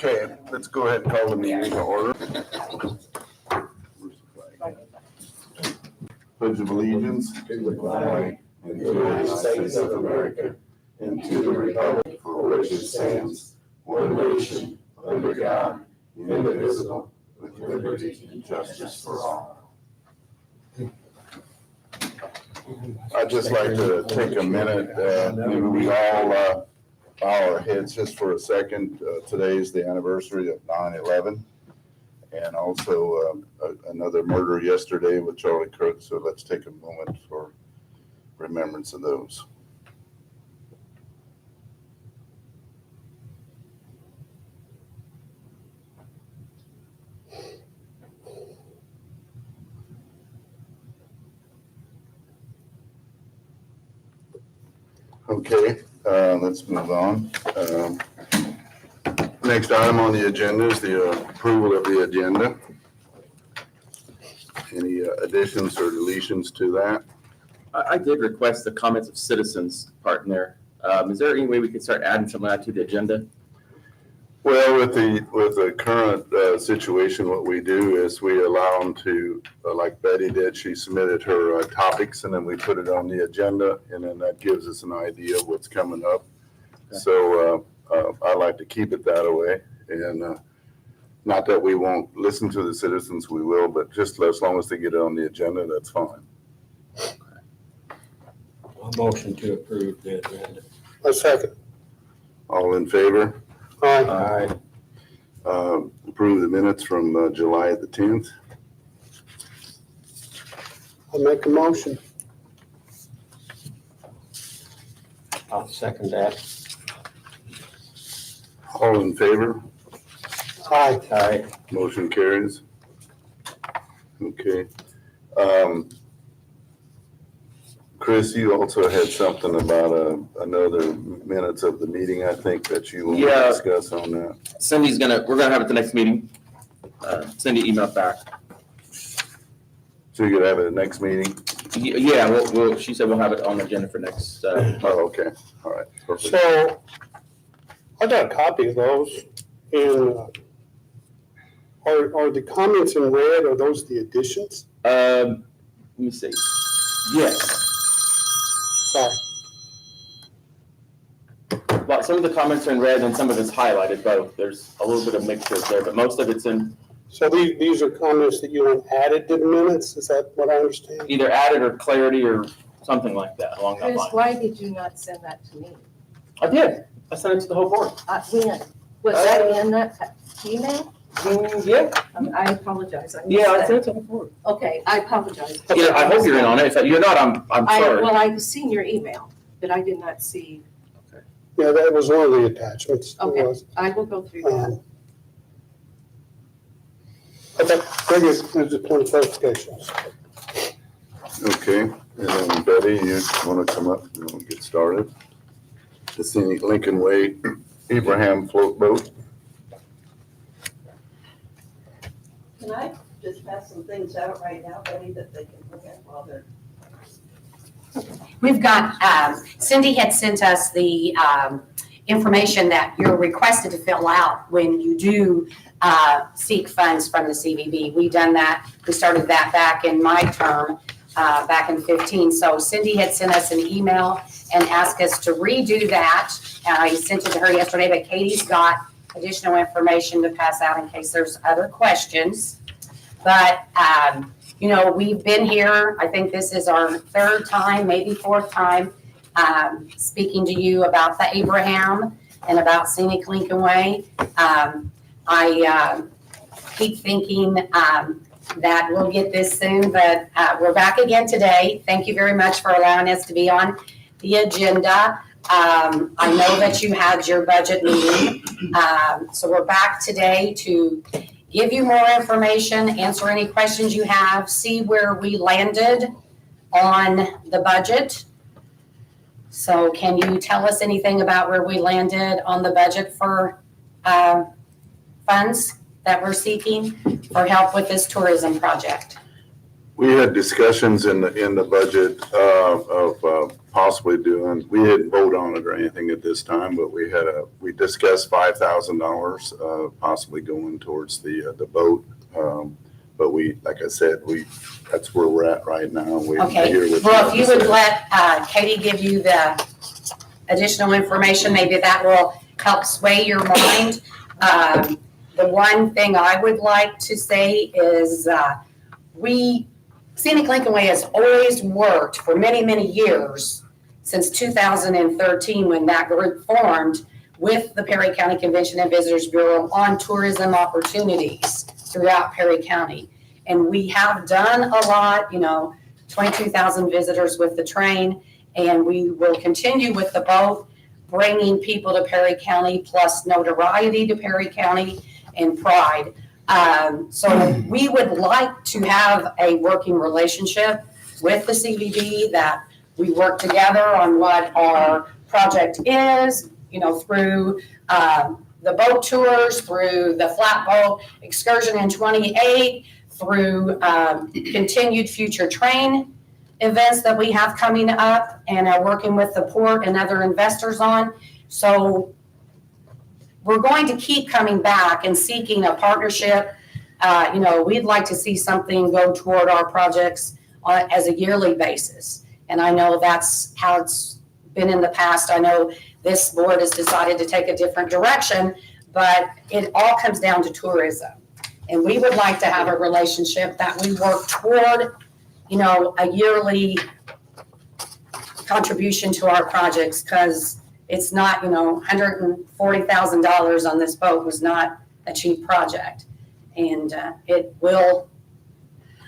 Okay, let's go ahead and call the meeting to order. Pledge of allegiance to the flag and to the United States of America and to the republic for which it stands, one nation, under God, indivisible, with liberty and justice for all. I'd just like to take a minute, maybe we all bow our heads just for a second. Today is the anniversary of 9/11 and also another murder yesterday with Charlie Kirk. So let's take a moment for remembrance of those. Okay, let's move on. Next item on the agenda is the approval of the agenda. Any additions or deletions to that? I did request the comments of citizens part in there. Is there any way we could start adding some of that to the agenda? Well, with the current situation, what we do is we allow them to, like Betty did, she submitted her topics and then we put it on the agenda and then that gives us an idea of what's coming up. Okay. So I like to keep it that way, and not that we won't listen to the citizens, we will, but just as long as they get it on the agenda, that's fine. A motion to approve the agenda. A second. All in favor? Aye. Approve the minutes from July the 10th. I'll make a motion. I'll second that. All in favor? Aye. Aye. Motion carries. Okay. Chris, you also had something about another minutes of the meeting, I think, that you want to discuss on that. We're gonna have it the next meeting. Cindy emailed back. So you could have it at next meeting? Yeah, she said we'll have it on the agenda for next. Oh, okay. All right. Perfect. So I got a copy of those, and are the comments in red, are those the additions? Let me see. Yes. Sorry. Well, some of the comments are in red and some of it's highlighted both. There's a little bit of mixtures there, but most of it's in So these are comments that you want added to the minutes? Is that what I understand? either added or clarity or something like that along that Chris, line. why did you not send that to me? I did. I sent it to the whole board. When? Was that in that email? Yeah. I apologize. missed Yeah, I that. sent it to the whole board. Okay, I apologize. Yeah, I hope you're in on it. If you're not, I'm sorry. Well, I've seen your email, but I did not see. Yeah, that was one of the attachments. It Okay. was. I will go through that. Okay, very good. There's a point of clarification. Okay. And then Betty, you want to come up and we'll get started? The Scenic Lincoln Way Abraham float boat. Can I just pass some things out right now, Betty, that they can look at while they're. We've got, Cindy had sent us the information that you're requested to fill out when you do seek funds from the CVB. We've done that. We started that back in my term, back in 15. So Cindy had sent us an email and asked us to redo that. I sent it to her yesterday, but Katie's got additional information to pass out in case there's other questions. But, you know, we've been here, I think this is our third time, maybe fourth time, speaking to you about the Abraham and about Scenic Lincoln Way. I keep thinking that we'll get this soon, but we're back again today. Thank you very much for allowing us to be on the agenda. I know that you had your budget meeting, so we're back today to give you more information, answer any questions you have, see where we landed on the budget. So can you tell us anything about where we landed on the budget for funds that we're seeking for help with this tourism project? We had discussions in the budget of possibly doing, we didn't vote on it or anything at this time, but we discussed $5,000 possibly going towards the boat. But like I said, that's where we're at right now. We Okay, hear what well, if you have to would say. let Katie give you the additional information, maybe that will help sway your mind. The one thing I would like to say is Scenic Lincoln Way has always worked for many, many years, since 2013 when that group formed, with the Perry County Convention and Visitors Bureau on tourism opportunities throughout Perry County. And we have done a lot, 22,000 visitors with the train, and we will continue with the boat, bringing people to Perry County, plus notoriety to Perry County and pride. So we would like to have a working relationship with the CVB, that we work together on what our project is, through the boat tours, through the flatboat excursion in 28, through continued future train events that we have coming up and are working with the port and other investors on. So we're going to keep coming back and seeking a partnership. We'd like to see something go toward our projects as a yearly basis. And I know that's how it's been in the past. I know this board has decided to take a different direction, but it all comes down to tourism. And we would like to have a relationship that we work toward, a yearly contribution to our projects, because it's not, $140,000 on this boat was not a cheap project. And it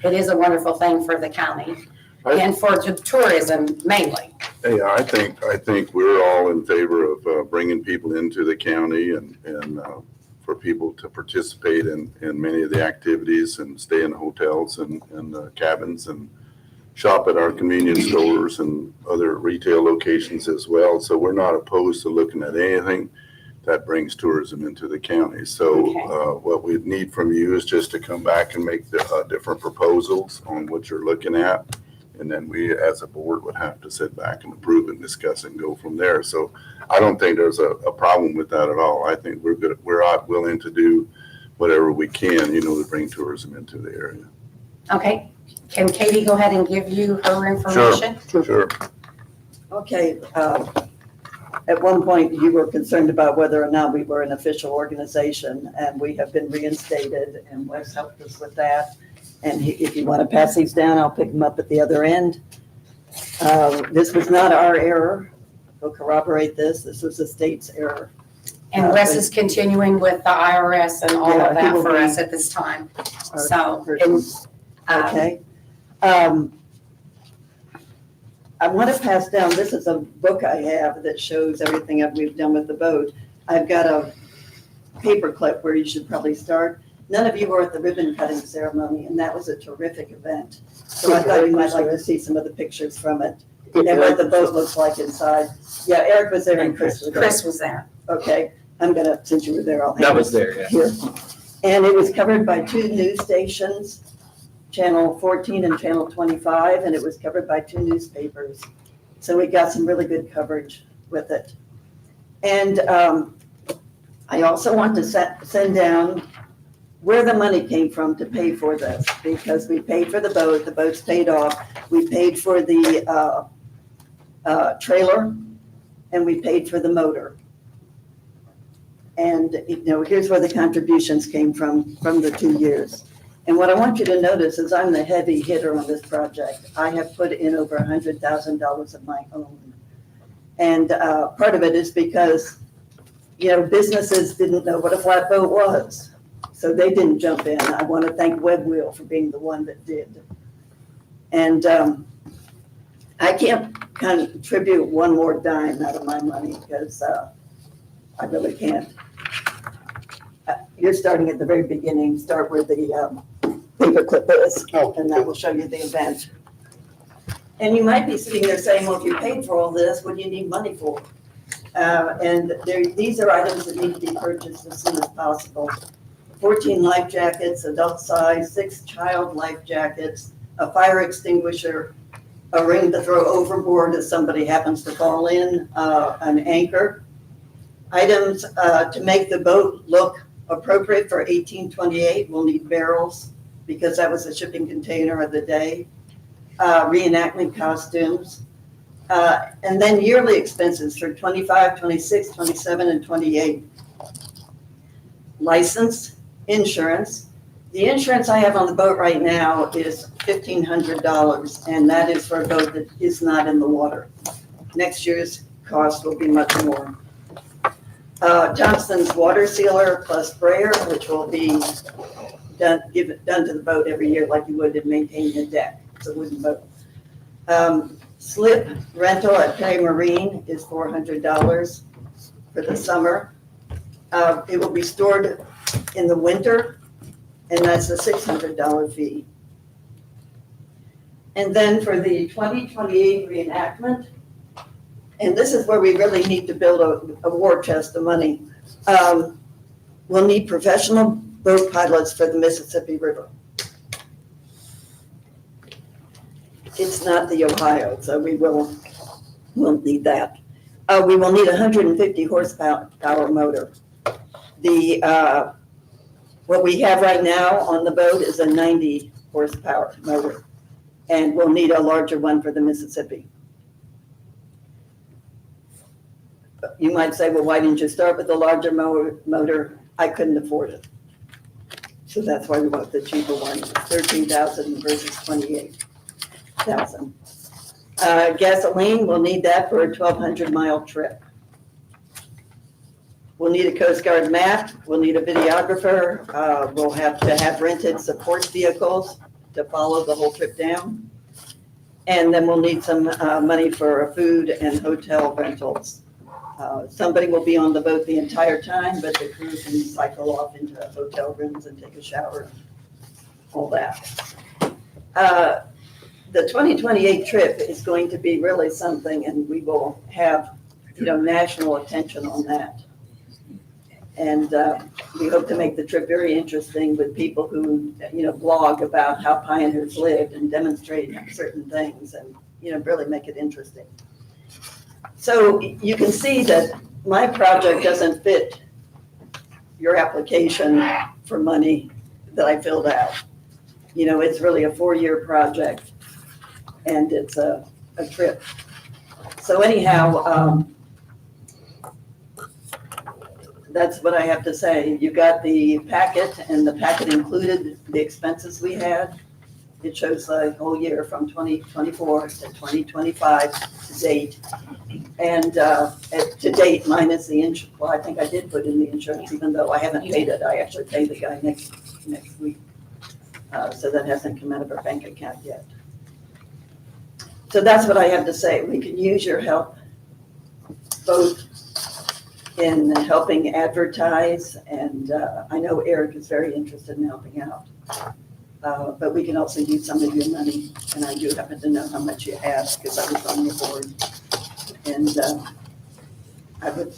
is a wonderful thing for the county and for the tourism mainly. Yeah, I think we're all in favor of bringing people into the county and for people to participate in many of the activities and stay in hotels and cabins and shop at our convenience stores and other retail locations as well. So we're not opposed to looking at anything that brings tourism into the county. So what we need from you is just to come back and make the different proposals on what you're looking at. And then we, as a board, would have to sit back and approve and discuss and go from there. So I don't think there's a problem with that at all. I think we're willing to do whatever we can, to bring tourism into the area. Okay, can Katie go ahead and give you her information? Sure. Okay, at one point you were concerned about whether or not we were an official organization, and we have been reinstated, and Wes helped us with that. And if you want to pass these down, I'll pick them up at the other end. This was not our error. We'll corroborate this. This was the state's error. And Wes is continuing with the IRS and all Yeah, of he that will for be us at this time. Our So, person. Okay. I want to pass down, this is a book I have that shows everything that we've done with the boat. I've got a paper clip where you should probably start. None of you were at the ribbon cutting ceremony, and that was a terrific event. So I thought you might like to see some of the pictures from it and what the boat looks like inside. Yeah, Eric was there and Chris was there. Chris was there. Okay, since you were there, I'll have That it was there, yeah. here. And it was covered by 2 news stations, Channel 14 and Channel 25, and it was covered by 2 newspapers. So we got some really good coverage with it. And I also want to send down where the money came from to pay for this, because we paid for the boat's paid off. We paid for the trailer, and we paid for the motor. And, here's where the contributions came from the 2 years. And what I want you to notice is I'm the heavy hitter on this project. I have put in over $100,000 of my own. And part of it is because, businesses didn't know what a flatboat was. So they didn't jump in. I want to thank Web Wheel for being the one that did. And I can't contribute one more dime out of my money because I really can't. You're starting at the very beginning. Start where the paperclip is, and that will show you the event. And you might be sitting there saying, well, if you paid for all this, what do you need money for? And these are items that need to be purchased as soon as possible. 14 life jackets, adult size, 6 child life jackets, a fire extinguisher, a ring to throw overboard if somebody happens to fall in, an anchor. Items to make the boat look appropriate for 1828, we'll need barrels because that was the shipping container of the day. Reenactment costumes. And then yearly expenses for 25, 26, 27, and 28. License, insurance. The insurance I have on the boat right now is $1,500, and that is for a boat that is not in the water. Next year's cost will be much more. Johnston's water sealer plus sprayer, which will be done to the boat every year like you would in maintaining a deck. It's a wooden boat. Slip rental at Perry Marine is $400 for the summer. It will be stored in the winter, and that's a $600 fee. And then for the 2028 reenactment, and this is where we really need to build a war chest of money. We'll need professional boat pilots for the Mississippi River. It's not the Ohio, so we'll need that. We will need a 150 horsepower motor. What we have right now on the boat is a 90 horsepower motor, and we'll need a larger one for the Mississippi. You might say, well, why didn't you start with the larger motor? I couldn't afford it. So that's why we went with the cheaper one, $13,000 versus $28,000. Gasoline, we'll need that for a 1,200-mile trip. We'll need a Coast Guard map. We'll need a videographer. We'll have to have rented support vehicles to follow the whole trip down. And then we'll need some money for food and hotel rentals. Somebody will be on the boat the entire time, but the crew can cycle off into hotel rooms and take a shower, all that. The 2028 trip is going to be really something, and we will have, national attention on that. And we hope to make the trip very interesting with people who, blog about how pioneers lived and demonstrate certain things and, really make it interesting. So you can see that my project doesn't fit your application for money that I filled out. It's really a 4-year project, and it's a trip. So anyhow, that's what I have to say. You got the packet, and the packet included the expenses we had. It shows the whole year from 2024 to 2025 to date. And to date, minus the insurance. Well, I think I did put in the insurance, even though I haven't paid it. I actually pay the guy next week. So that hasn't come out of our bank account yet. So that's what I have to say. We can use your help both in helping advertise, and I know Eric is very interested in helping out. But we can also use some of your money, and I do happen to know how much you have because I was on your board. And I would,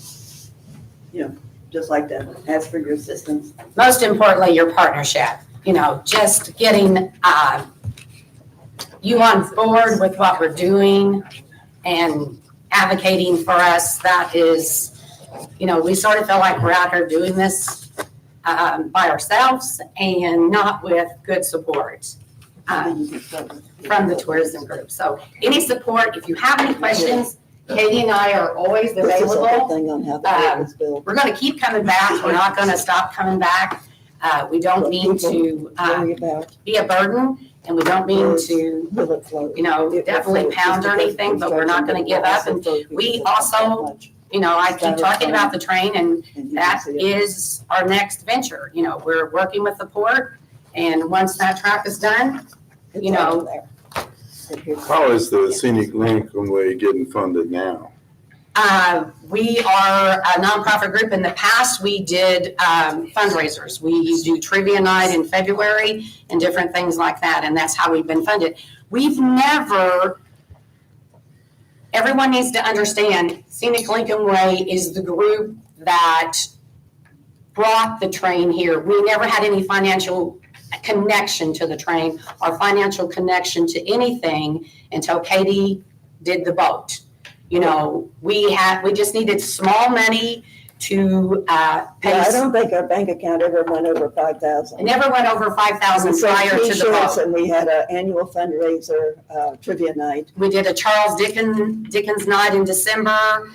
just like to ask for your assistance. Most importantly, your partnership, just getting you on board with what we're doing and advocating for us. That is, we sort of feel like we're out here doing this by ourselves and not with good support from the tourism group. So any support, if you have any questions, Katie and I are always available. Thing on how the boat was built. We're going to keep coming back. We're not going to stop coming back. We don't mean to Worry about be a burden, and we don't mean to, will it float? definitely pound or anything, but we're not going to give up. And we also, I keep talking about the train, and that is our next venture. We're working with the port, and once that track is done, How is the Scenic Link Way getting funded now? we are a nonprofit group. In the past, we did fundraisers. We do trivia night in February and different things like that, and that's how we've been funded. We've never, everyone needs to understand, Scenic Lincoln Way is the group that brought the train here. We never had any financial connection to the train. Our financial connection to anything until Katie did the boat. You know, we just needed small money to pay. Yeah, I don't think our bank account ever went over 5,000. It never went over 5,000 We sold prior to the t-shirts vote. and we had an annual fundraiser, trivia night. We did a Charles Dickens night in December.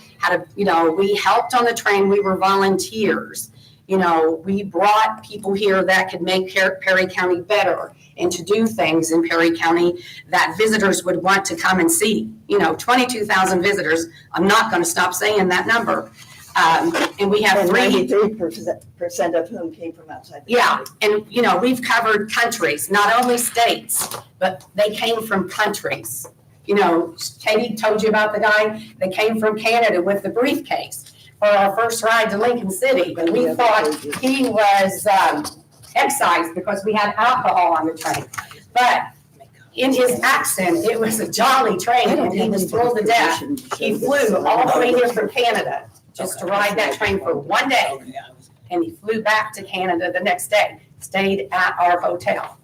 We helped on the train. We were volunteers. You know, we brought people here that could make Perry County better and to do things in Perry County that visitors would want to come and see. You know, 22,000 visitors. I'm not going to stop saying that number. And we have And 93% of whom came from outside the Yeah, country. and you know, we've covered countries, not only states, but they came from countries. You know, Katie told you about the guy that came from Canada with the briefcase for our first ride to Lincoln City. And we thought he was excised because we had alcohol on the train. But in his accent, it was a jolly train and he was thrilled to death. He flew all the way here from Canada just to ride that train for one day. And he flew back to Canada the next day, stayed at our hotel.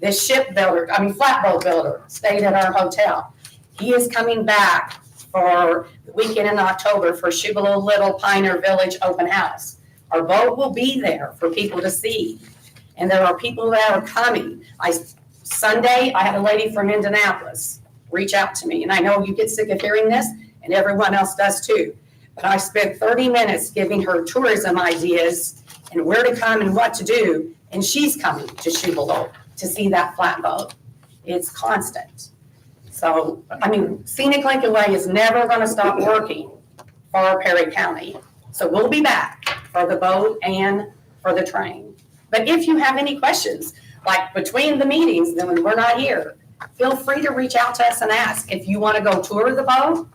This flatboat builder stayed at our hotel. He is coming back for the weekend in October for Shubalo Little Pioneer Village Open House. Our boat will be there for people to see. And there are people that are coming. Sunday, I had a lady from Indianapolis reach out to me, and I know you get sick of hearing this, and everyone else does too. But I spent 30 minutes giving her tourism ideas and where to come and what to do, and she's coming to Shubalo to see that flatboat. It's constant. So, Scenic Lincoln Way is never going to stop working for Perry County. So we'll be back for the boat and for the train. But if you have any questions, like between the meetings, then when we're not here, feel free to reach out to us and ask. If you want to go tour the boat,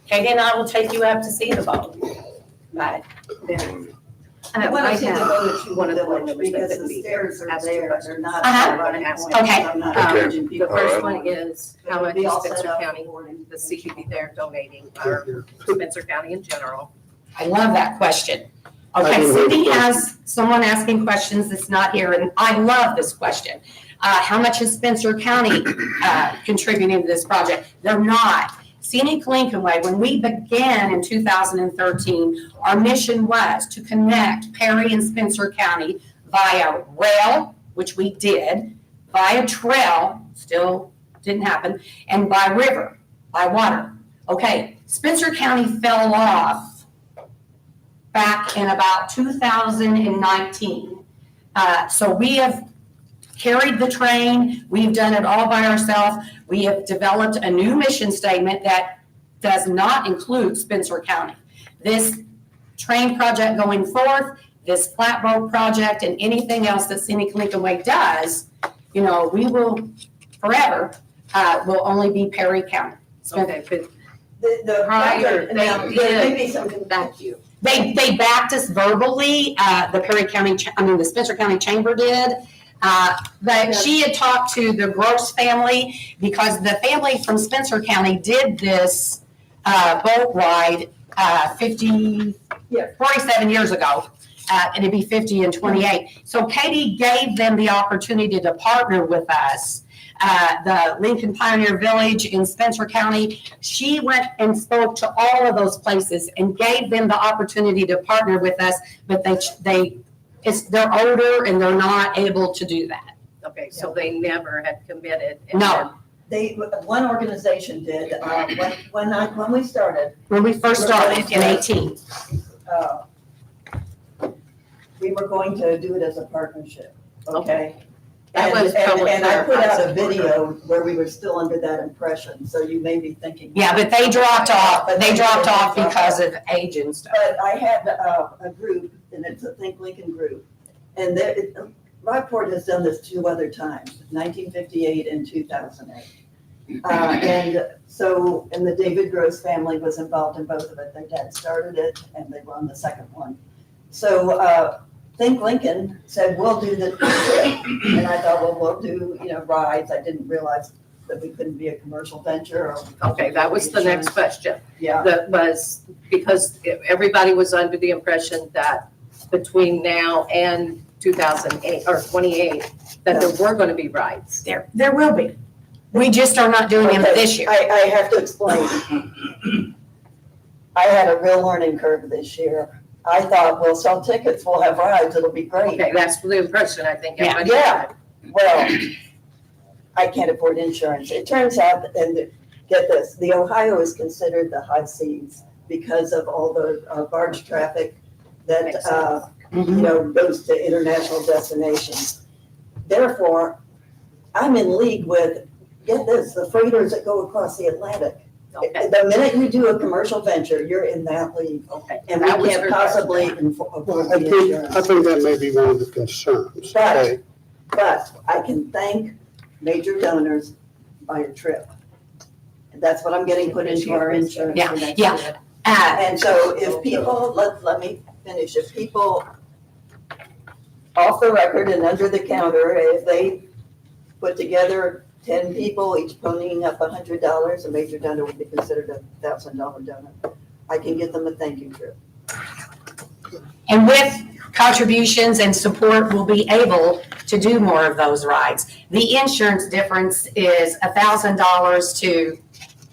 Katie and I will take you up to see the boat. But I want to see the have village, one of the village, members that because could the be there. stairs are Have there, stairs. they're not. Uh-huh. running Ask. points. Okay. I'm not Okay. encouraging The people. first All one is how much Be is all Spencer set up County, for it. the CPB there donating, or Spencer County in general. I love that question. Okay, I do have a Cindy question. has someone asking questions that's not here, and I love this question. How much is Spencer County contributing to this project? They're not. Scenic Lincoln Way, when we began in 2013, our mission was to connect Perry and Spencer County via rail, which we did, via trail, still didn't happen, and by river, by water. Okay, Spencer County fell off back in about 2019. So we have carried the train. We've done it all by ourselves. We have developed a new mission statement that does not include Spencer County. This train project going forth, this flatboat project, and anything else that Scenic Lincoln Way does, we will forever, will only be Perry County. Okay, but The Prior, project, now, they there may did. be some. Thank you. They backed us verbally, the Spencer County Chamber did. But she had talked to the Gross family because the family from Spencer County did this boat ride 47 years ago. And it'd be 50 and 28. So Katie gave them the opportunity to partner with us. The Lincoln Pioneer Village in Spencer County, she went and spoke to all of those places and gave them the opportunity to partner with us, but they're older and they're not able to do that. Okay, so they never had committed. No. One organization did, when we started, When we first started in 18. we were going to do it as a partnership, okay? That was And public I put out a clarified support. video where we were still under that impression, so you may be thinking. Yeah, but they dropped off because of age and stuff. But I had a group, and it's a Think Lincoln group, and Rockport has done this 2 other times, 1958 and 2008. And the David Gross family was involved in both of it. Their dad started it, and they run the second one. So Think Lincoln said, we'll do the trip. And I thought, well, we'll do, rides. I didn't realize that we couldn't be a commercial venture or. Okay, that was the next question. Yeah. That was, because everybody was under the impression that between now and 2008, or 28, that there were going to be rides. There will be. We just are not doing them Okay, this year. I have to explain. I had a real learning curve this year. I thought, we'll sell tickets, we'll have rides, it'll be great. Okay, that's the impression I think everybody Yeah. had. Well, I can't afford insurance. It turns out, and get this, the Ohio is considered the high seas because of all the barge traffic that, Makes sense. goes to international destinations. Therefore, I'm in league with, get this, the freighters that go across the Atlantic. Okay, The minute you do a commercial venture, you're in that league. okay. And we That was can't your possibly question. afford Well, the I insurance. think that may be one of the concerns, But- okay? But I can thank major donors by a trip. And that's what I'm getting put into our insurance for next Yeah. year. Uh, And so if people, let me finish, if people off the record and under the counter, if they put together 10 people, each ponying up $100, a major donor would be considered a $1,000 donor. I can get them a thank you trip. And with contributions and support, we'll be able to do more of those rides. The insurance difference is $1,000 to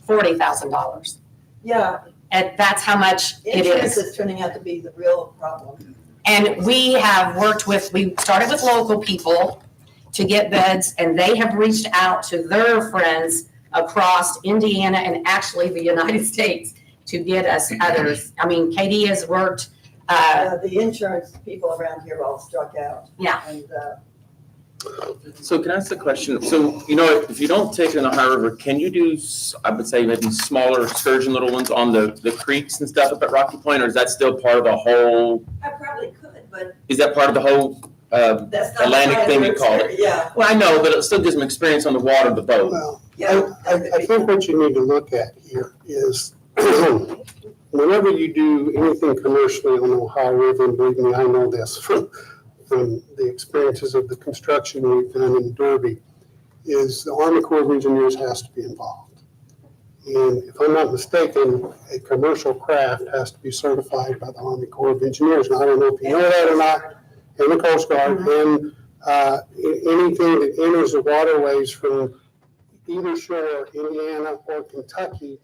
$40,000. Yeah, And that's how much it insurance is. is turning out to be the real problem. And we have worked with, we started with local people to get bids, and they have reached out to their friends across Indiana and actually the United States to get us others. I mean, Katie has worked, The insurance people around here all struck out. Yeah. And, So can I ask a question? So, if you don't take it in the Ohio River, can you do, I would say maybe smaller excursion little ones on the creeks and stuff up at Rocky Point? Or is that still part of the whole, I probably could, but is that part of the whole, that's not. Atlantic my thing you call it. Yeah, well, I know, but it still gives them experience on the water of the boat. Well, yeah. I think what you need to look at here is whenever you do anything commercially on the Ohio River, and believe me, I know this from the experiences of the construction we've done in Derby, is the Army Corps of Engineers has to be involved. And if I'm not mistaken, a commercial craft has to be certified by the Army Corps of Engineers. And I don't know if you know that or not, and the Coast Guard, and anything that enters the waterways from either shore, Indiana or Kentucky,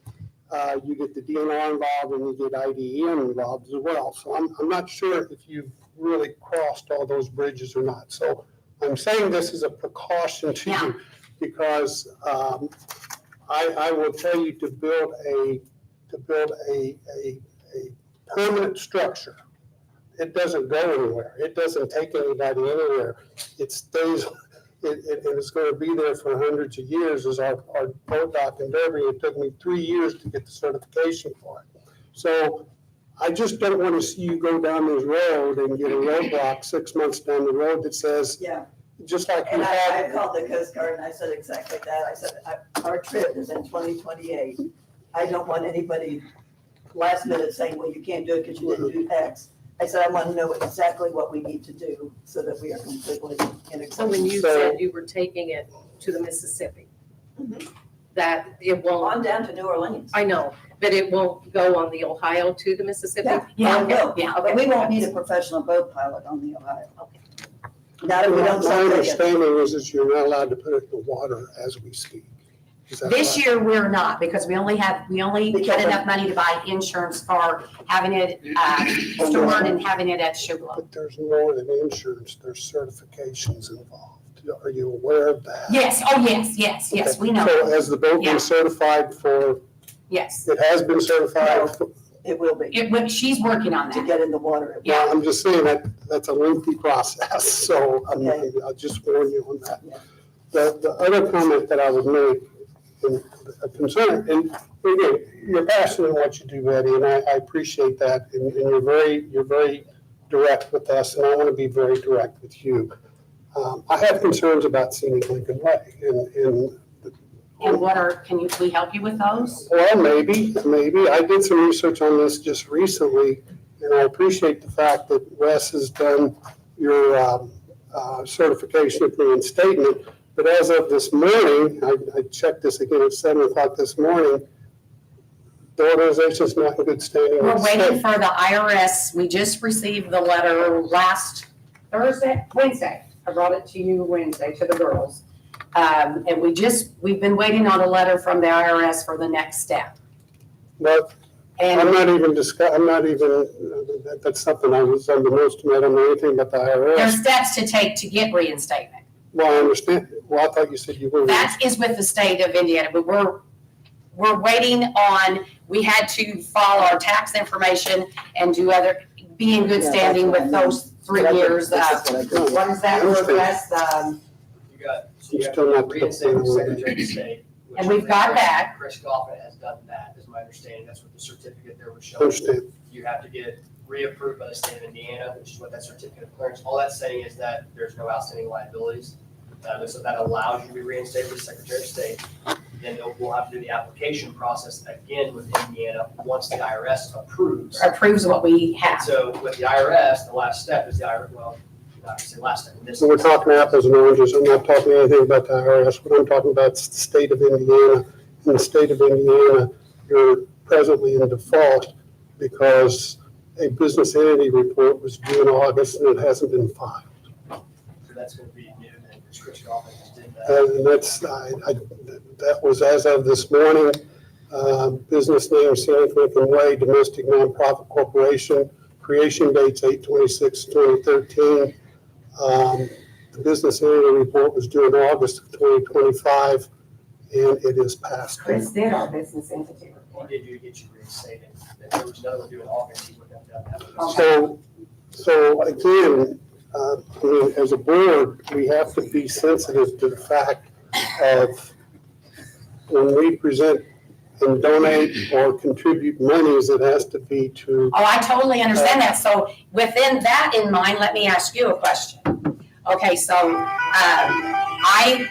you get the DNR involved and you get IDEM involved as well. So I'm not sure if you've really crossed all those bridges or not. So I'm saying this as a precaution to Yeah. you because I will tell you to build a permanent structure. It doesn't go anywhere. It doesn't take anybody anywhere. It stays, and it's going to be there for hundreds of years as our boat dock in Derby. It took me 3 years to get the certification for it. So I just don't want to see you go down this road and get a roadblock 6 months down the road that says, Yeah, just like you and I had. called the Coast Guard and I said exactly that. I said, our trip is in 2028. I don't want anybody last minute saying, well, you can't do it because you didn't do X. I said, I want to know exactly what we need to do so that we are completely in So when you So- said you were taking it to the Mississippi, Mhm. that it won't, on down to New Orleans. I know, but it won't go on the Ohio to the Mississippi? Yeah, Okay. yeah. But we won't need a professional boat pilot on the Ohio. Not if we don't My sell tickets. understanding is that you're not allowed to put it in the water as we speak. Is that This right? year, we're not, because we only had enough money to buy insurance for having it stored and having it at Sugarloaf. But there's more than insurance, there's certifications involved. Are you aware of that? Yes, oh, yes, Okay. we know, So has the boat Yeah. been certified for, yes. it has been certified? for- It will be, She's working on to that. get in the water. Yeah. I'm just saying that that's a lengthy process, so Okay. I'll just warn you on that. Yeah. The other comment that I would make, and a concern, and again, you're passionate in what you do, Betty, and I appreciate that, and you're very direct with us, and I want to be very direct with you. I have concerns about Scenic Lincoln Way, and And can we help you with those? well, maybe. I did some research on this just recently, and I appreciate the fact that Wes has done your certification of reinstatement. But as of this morning, I checked this again at 7:00 this morning, the organization's not in good standing. We're with the waiting state. for the IRS. We just received the letter last Wednesday. I brought it to you Wednesday, to the girls. And we've been waiting on a letter from the IRS for the next step. But I'm And not even that's something I was under most of, I don't know anything about the there's IRS. steps to take to get reinstatement. Well, I understand, well, I thought you said you were. That is with the state of Indiana, but we're waiting on, we had to file our tax information and be in good Yeah, standing that's with what I those 3 years. This is what I do. What is that I understand. request? You still not Reinstate the Secretary of State. which And we've got that. Chris Goffin has done that, is my understanding. That's what the certificate there was I showing. understand. You have to get it reapproved by the state of Indiana, which is what that certificate of clearance, all that's saying is that there's no outstanding liabilities. So that allows you to be reinstated with the Secretary of State. Then we'll have to do the application process again with Indiana once the IRS approves. Approves what we And have. so with the IRS, the last step is the IRS, well, not to say last step. This So we're talking apples and oranges. I'm not talking anything about the IRS. What I'm talking about is the state of Indiana. In the state of Indiana, you're presently in default because a business entity report was due in August and it hasn't been filed. So that's going to be new, and Chris Goffin just did that. And that's, that was as of this morning. Business name, Scenic Lincoln Way, domestic nonprofit corporation. Creation date's 8/26/2013. The business entity report was due in August of 2025, and it is past. Chris did our business entity He report. did you get you reinstated. If there was another one due in August, he wouldn't have done that. Okay. So again, I mean, as a board, we have to be sensitive to the fact of when we present and donate or contribute monies, it has to be to, Oh, I totally understand that. So within that in mind, let me ask you a question. Okay, so I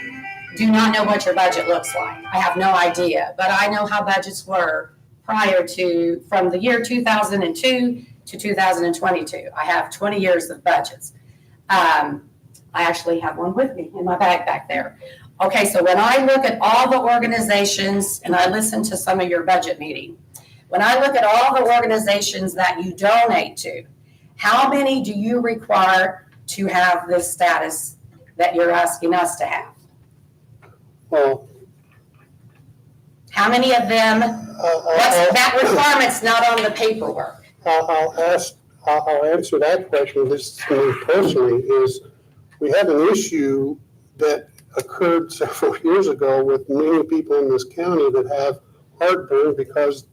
do not know what your budget looks like. I have no idea, but I know how budgets were prior to, from the year 2002 to 2022. I have 20 years of budgets. I actually have one with me in my bag back there. Okay, so when I look at all the organizations, and I listen to some of your budget meeting, when I look at all the organizations that you donate to, how many do you require to have this status that you're asking us to have? well, How many of them, that requirement's not on the paperwork? I'll answer that question. This to me personally is, we have an issue that occurred several years ago with many people in this county that have heartburn because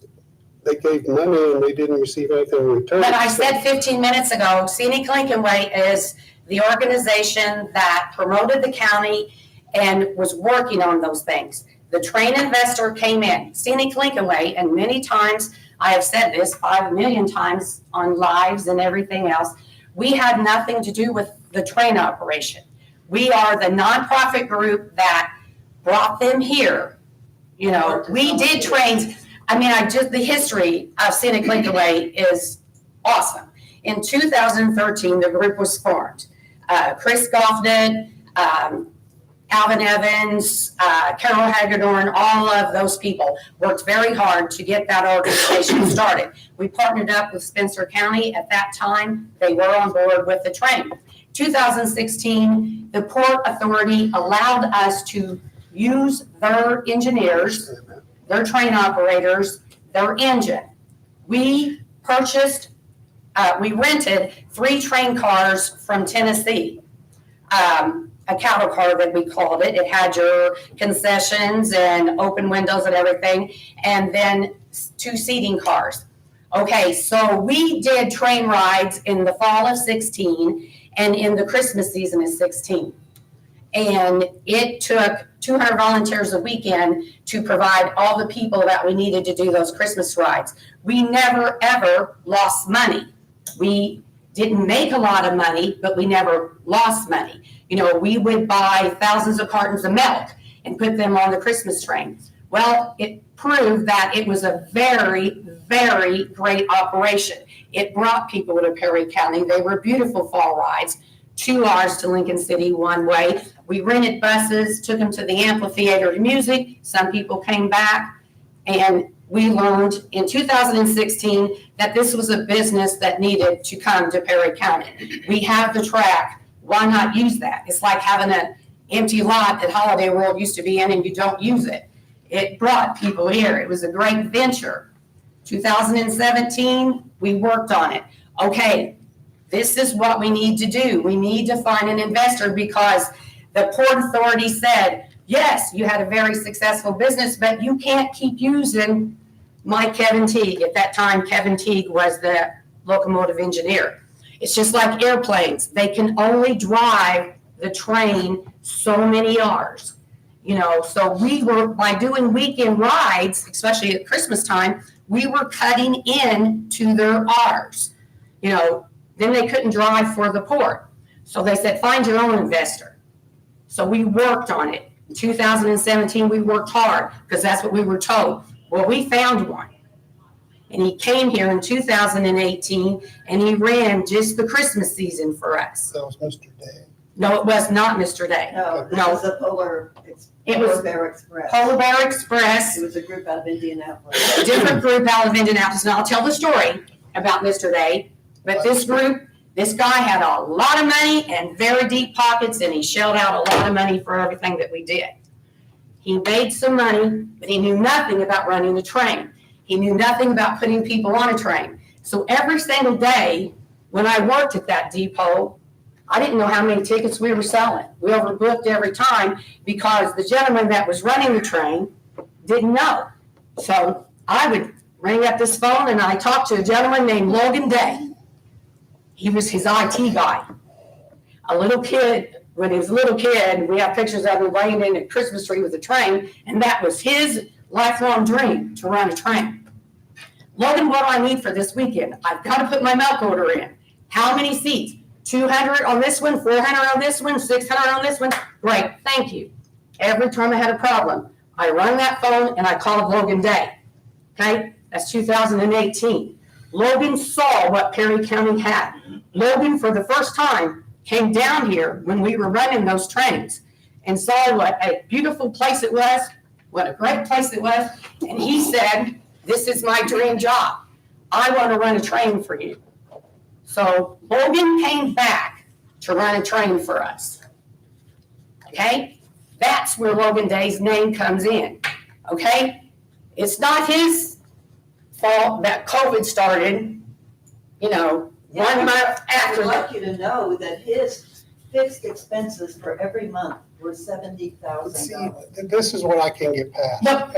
they gave money and they didn't receive anything in return. But I said 15 minutes ago, Scenic Lincoln Way is the organization that promoted the county and was working on those things. The train investor came in, Scenic Lincoln Way, and many times, I have said this 5 million times on lives and everything else, we had nothing to do with the train operation. We are the nonprofit group that brought them here. You know, we did trains. I mean, the history of Scenic Lincoln Way is awesome. In 2013, the group was formed. Chris Goffin, Alvin Evans, Carol Hagedorn, all of those people worked very hard to get that organization started. We partnered up with Spencer County at that time. They were on board with the train. 2016, the Port Authority allowed us to use their engineers, their train operators, their engine. We rented 3 train cars from Tennessee. A cattle car that we called it. It had your concessions and open windows and everything, and then 2 seating cars. Okay, so we did train rides in the fall of 16 and in the Christmas season of 16. And it took 200 volunteers a weekend to provide all the people that we needed to do those Christmas rides. We never, ever lost money. We didn't make a lot of money, but we never lost money. You know, we would buy thousands of cartons of milk and put them on the Christmas train. Well, it proved that it was a very, very great operation. It brought people to Perry County. They were beautiful fall rides, 2 hours to Lincoln City one way. We rented buses, took them to the amphitheater of music. Some people came back, and we learned in 2016 that this was a business that needed to come to Perry County. We have the track. Why not use that? It's like having empty lot that Holiday World used to be in and you don't use it. It brought people here. It was a great venture. 2017, we worked on it. Okay, this is what we need to do. We need to find an investor because the Port Authority said, yes, you had a very successful business, but you can't keep using my Kevin Teague. At that time, Kevin Teague was the locomotive engineer. It's just like airplanes. They can only drive the train so many hours. You know, so we were, by doing weekend rides, especially at Christmas time, we were cutting in to their hours. You know, then they couldn't drive for the port. So they said, find your own investor. So we worked on it. In 2017, we worked hard because that's what we were told. Well, we found one. And he came here in 2018 and he ran just the Christmas season for us. That was Mr. Day. No, it was not Mr. Day. No, this No. was the Polar It was Bear Express. Polar Bear Express. It was a group out of Indianapolis. A different group out of Indianapolis, and I'll tell the story about Mr. Day. But this group, this guy had a lot of money and very deep pockets, and he shelled out a lot of money for everything that we did. He made some money, but he knew nothing about running a train. He knew nothing about putting people on a train. So every single day when I worked at that depot, I didn't know how many tickets we were selling. We overbooked every time because the gentleman that was running the train didn't know. So I would ring up this phone and I talked to a gentleman named Logan Day. He was his IT guy. A little kid, when he was a little kid, we have pictures of him laying in a Christmas tree with a train, and that was his lifelong dream, to run a train. Logan, what do I need for this weekend? I've got to put my milk order in. How many seats? 200 on this one, 400 on this one, 600 on this one. Great, thank you. Every time I had a problem, I run that phone and I called Logan Day. Okay, that's 2018. Logan saw what Perry County had. Logan, for the first time, came down here when we were running those trains and saw what a beautiful place it was, what a great place it was. And he said, this is my dream job. I want to run a train for you. So Logan came back to run a train for us. Okay? That's where Logan Day's name comes in. Okay? It's not his fault that COVID started, you know, 1 month after I'd that. like you to know that his fixed expenses for every month were $70,000. See, this is what I can get past. Yep.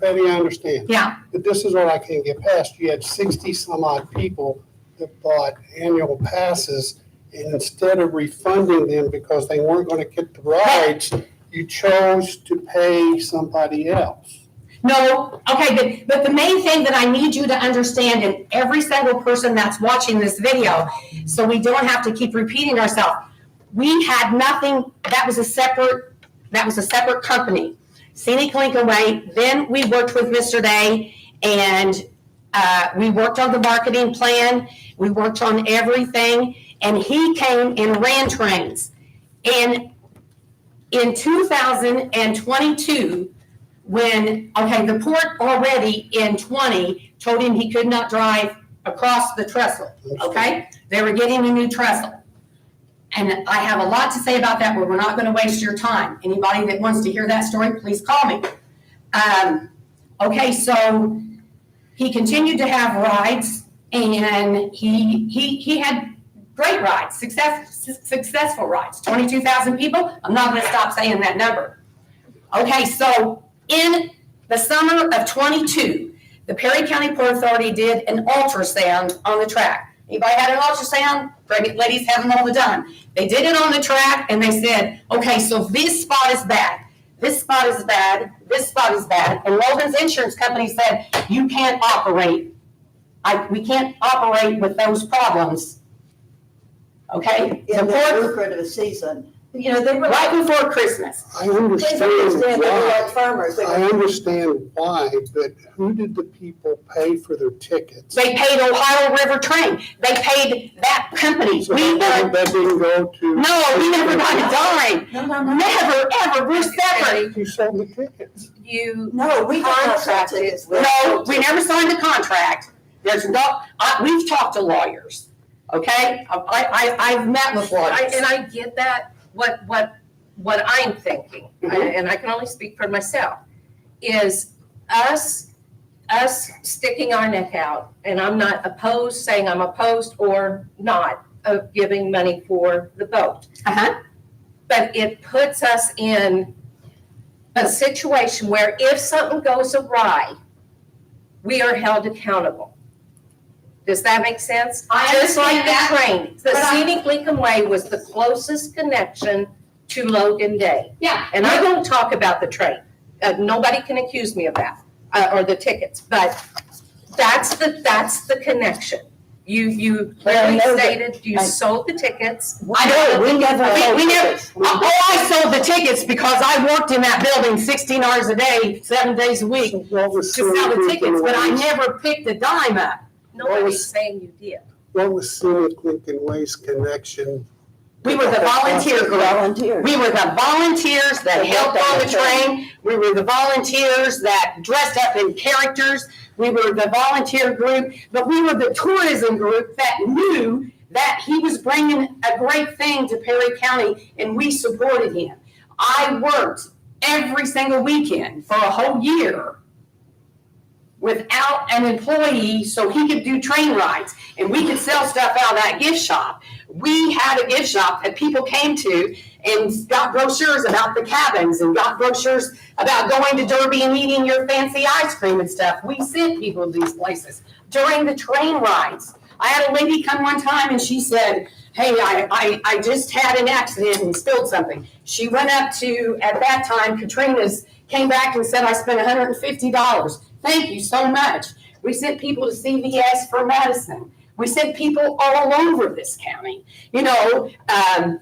Betty, I understand. Yeah, But this is what I can get past. You had 60 some odd people that bought annual passes, and instead of refunding them because they weren't going to get the rides, you chose to pay somebody else. no, okay, but the main thing that I need you to understand, and every single person that's watching this video, so we don't have to keep repeating ourselves, we had nothing, that was a separate company. Scenic Link Away, then we worked with Mr. Day, and we worked on the marketing plan, we worked on everything, and he came and ran trains. And in 2022, when, the port already in 20 told him he could not drive across the trestle, okay? They were getting a new trestle. And I have a lot to say about that, but we're not going to waste your time. Anybody that wants to hear that story, please call me. So he continued to have rides, and he had great rides, successful rides, 22,000 people. I'm not going to stop saying that number. Okay, so in the summer of 22, the Perry County Port Authority did an ultrasound on the track. Anybody had an ultrasound? Pregnant ladies have them all the time. They did it on the track and they said, okay, so this spot is bad. This spot is bad. This spot is bad. And Logan's insurance company said, you can't operate. We can't operate with those problems. Okay? In The the port, lucrative season. You know, they were right before Christmas. I Please understand understand, they were why. like farmers. They I were- understand why, but who did the people pay for their tickets? They paid Ohio River Train. They paid that company. So We that were, didn't go to. no, we never got a dime. No. Never, ever. We're separate. You sold the tickets. No, we got Contracted. tickets. No, we never signed a contract. There's no, we've talked to lawyers, okay? I've met with lawyers. And I get that, what I'm thinking, and I can only speak for myself, is us sticking our neck out, and I'm not opposed, saying I'm opposed or not of giving money for the boat. But it puts us in a situation where if something goes awry, we are held accountable. Does that make sense? I Just like understand that, the train, the but I- scenic Lincoln Way was the closest connection to Logan Day. Yeah. And I won't talk about the train. Nobody can accuse me of that, or the tickets, but that's the connection. You clearly Well, I know that- stated you sold the tickets. I know, we never. We never, I sold the tickets because I worked in that building 16 hours a day, 7 days a week to What was sell the Scenic tickets, but I Lincoln Ways? never picked a dime up. Nobody's saying you did. What was Scenic Lincoln Ways connection? We were the volunteer group. Volunteers. We were the volunteers that helped on the train. We were the volunteers that dressed up in characters. We were the volunteer group, but we were the tourism group that knew that he was bringing a great thing to Perry County, and we supported him. I worked every single weekend for a whole year without an employee so he could do train rides and we could sell stuff out of that gift shop. We had a gift shop that people came to and got brochures about the cabins and got brochures about going to Derby and eating your fancy ice cream and stuff. We sent people to these places during the train rides. I had a lady come one time and she said, hey, I just had an accident and spilled something. She went up to, at that time, Katrina's, came back and said, I spent $150. Thank you so much. We sent people to CVS for medicine. We sent people all over this county. You know,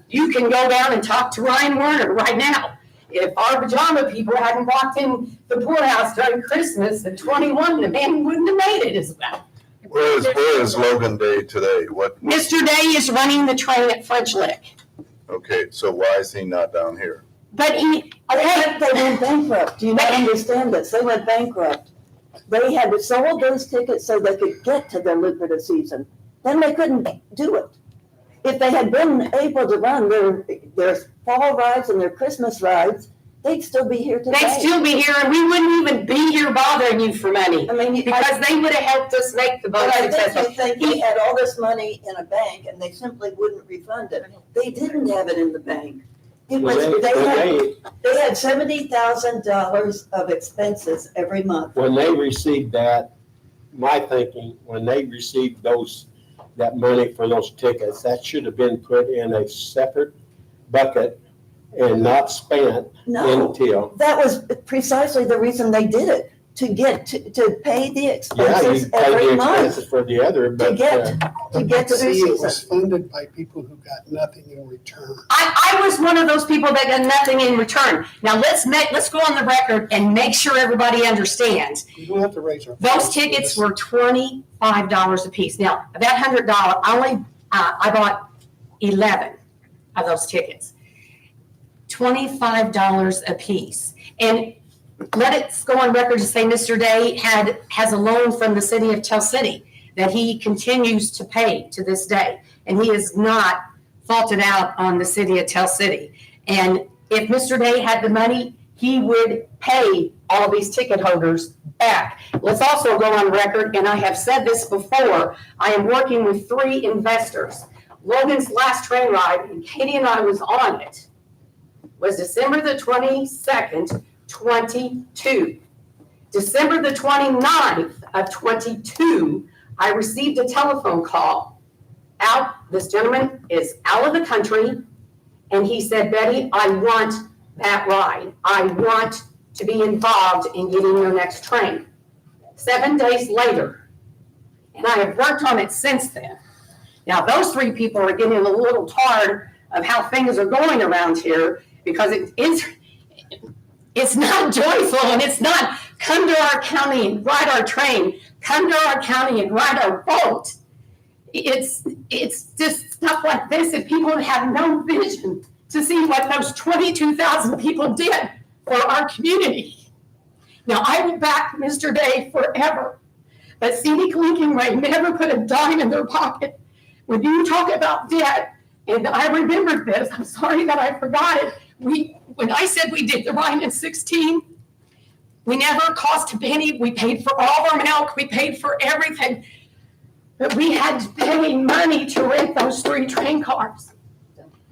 you can go down and talk to Ryan Werner right now. If our pajama people hadn't walked in the poorhouse during Christmas at 21, the man wouldn't have made it as well. Where is Logan Day today? What, Mr. Day is running the train at French Lick. okay, so why is he not down here? But They went bankrupt. Do you not understand this? They went bankrupt. They had sold those tickets so they could get to their lucrative season. Then they couldn't do it. If they had been able to run their fall rides and their Christmas rides, they'd still be here today. they'd still be here and we wouldn't even be here bothering you for money. I mean, Because they would have helped us make the boat but I think successful. you think he had all this money in a bank and they simply wouldn't refund it. They didn't have it in the bank. It was, they had $70,000 of expenses every month. When they received that, my thinking, when they received that money for those tickets, that should have been put in a separate bucket and not spent No, until. that was precisely the reason they did it, to get, to pay the Yeah, you expenses pay every the month, expenses for the other, to but. get to their See, it was season. funded by people who got nothing in return. I was one of those people that got nothing in return. Now let's go on the record and make sure everybody understands. You don't have to raise our. Those tickets were $25 a piece. Now, that $100, I bought 11 of those tickets. $25 a piece. And let it go on record to say Mr. Day has a loan from the city of Tell City that he continues to pay to this day. And he is not faulted out on the city of Tell City. And if Mr. Day had the money, he would pay all these ticket holders back. Let's also go on record, and I have said this before, I am working with 3 investors. Logan's last train ride, and Katie and I was on it, was December the 22nd, 22. December the 29th of 22, I received a telephone call. This gentleman is out of the country, and he said, Betty, I want that ride. I want to be involved in getting your next train. 7 days later, and I have worked on it since then. Now, those 3 people are getting a little tired of how things are going around here because it's not joyful and it's not come to our county and ride our train, come to our county and ride our boat. It's just stuff like this and people have no vision to see what those 22,000 people did for our community. Now, I will back Mr. Day forever, but Scenic Lincoln Way never put a dime in their pocket. When you talk about debt, And I remembered this, I'm sorry that I forgot it. When I said we did the Rhine in 16, we never cost a penny. We paid for all our milk. We paid for everything. But we had to pay money to rent those 3 train cars.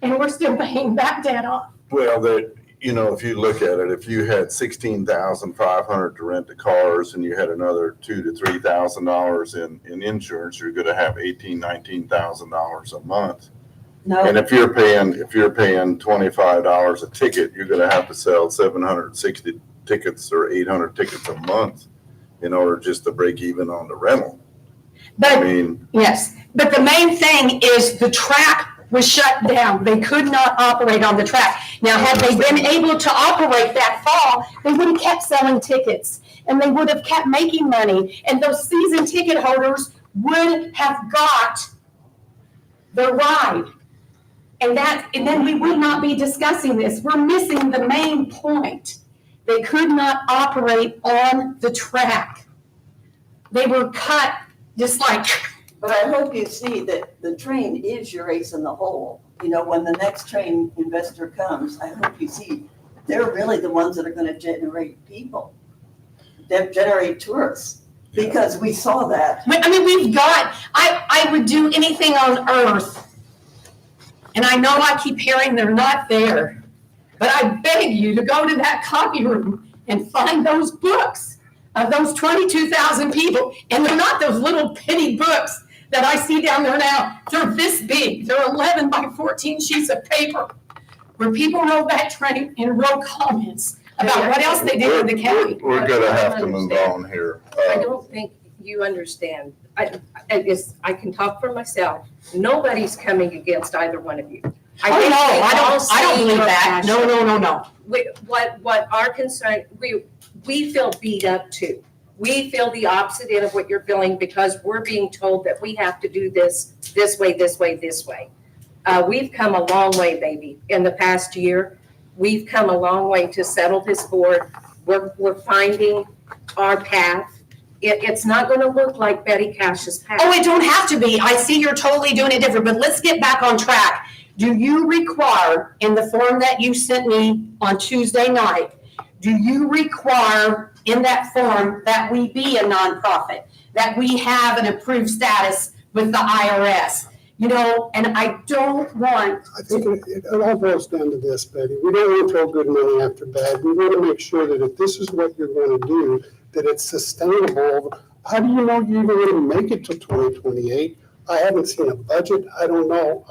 And we're still paying that debt off. Well, that, you know, if you look at it, if you had 16,500 to rent the cars and you had another $2,000 to $3,000 in insurance, you're gonna have $19,000 a month. No, And if you're paying $25 a ticket, you're gonna have to sell 760 tickets or 800 tickets a month in order just to break even on the rental. I But mean, yes, but the main thing is the track was shut down. They could not operate on the track. Now, had they been able to operate that fall, they would have kept selling tickets and they would have kept making money. And those season ticket holders would have got the ride. And then we would not be discussing this. We're missing the main point. They could not operate on the track. They were cut just like, but I hope you see that the train is your ace in the hole. You know, when the next train investor comes, I hope you see they're really the ones that are gonna generate people. They generate tourists, because we saw that. I mean, I would do anything on earth. And I know I keep hearing they're not there, but I beg you to go to that copy room and find those books of those 22,000 people. And they're not those little penny books that I see down there now. They're this big. They're 11 by 14 sheets of paper where people wrote that train and wrote comments about what else they did in the county. we're gonna have to move on here. I don't think you understand. I can talk for myself. Nobody's coming against either one of you. Oh, no, I don't believe your that. passion. No. What our concern, we feel beat up too. We feel the opposite end of what you're feeling because we're being told that we have to do this way. We've come a long way, baby, in the past year. We've come a long way to settle this board. We're finding our path. It's not gonna look like Betty Cash's path. Oh, it don't have to be. I see you're totally doing it different, but let's get back on track. Do you require, in the form that you sent me on Tuesday night, do you require in that form that we be a nonprofit, that we have an approved status with the IRS? You know, and I don't want. I think it all boils down to this, Betty. We don't want to throw good money after bad. We want to make sure that if this is what you're going to do, that it's sustainable. How do you know you're even going to make it to 2028? I haven't seen a budget. I don't know.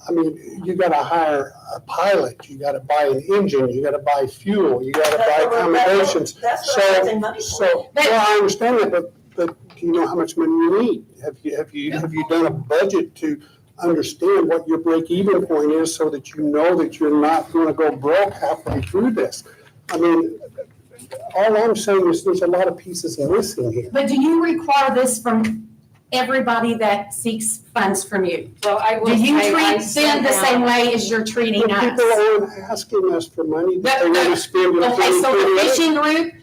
I mean, you got to hire a pilot. You got to buy an engine. You got to buy fuel. You got to buy accommodations. That's what I'm raising money for. So, well, I understand that, but do you know how much money you need? Have you done a budget to understand what your break-even point is so that you know that you're not going to go broke halfway through this? I mean, all I'm saying is there's a lot of pieces missing here. But do you require this from everybody that seeks funds from you? Well, I will Do you say I treat them the sent same out- way as you're treating But people us? aren't asking us for money that they want to spend in Okay, so the 2028. fishing group,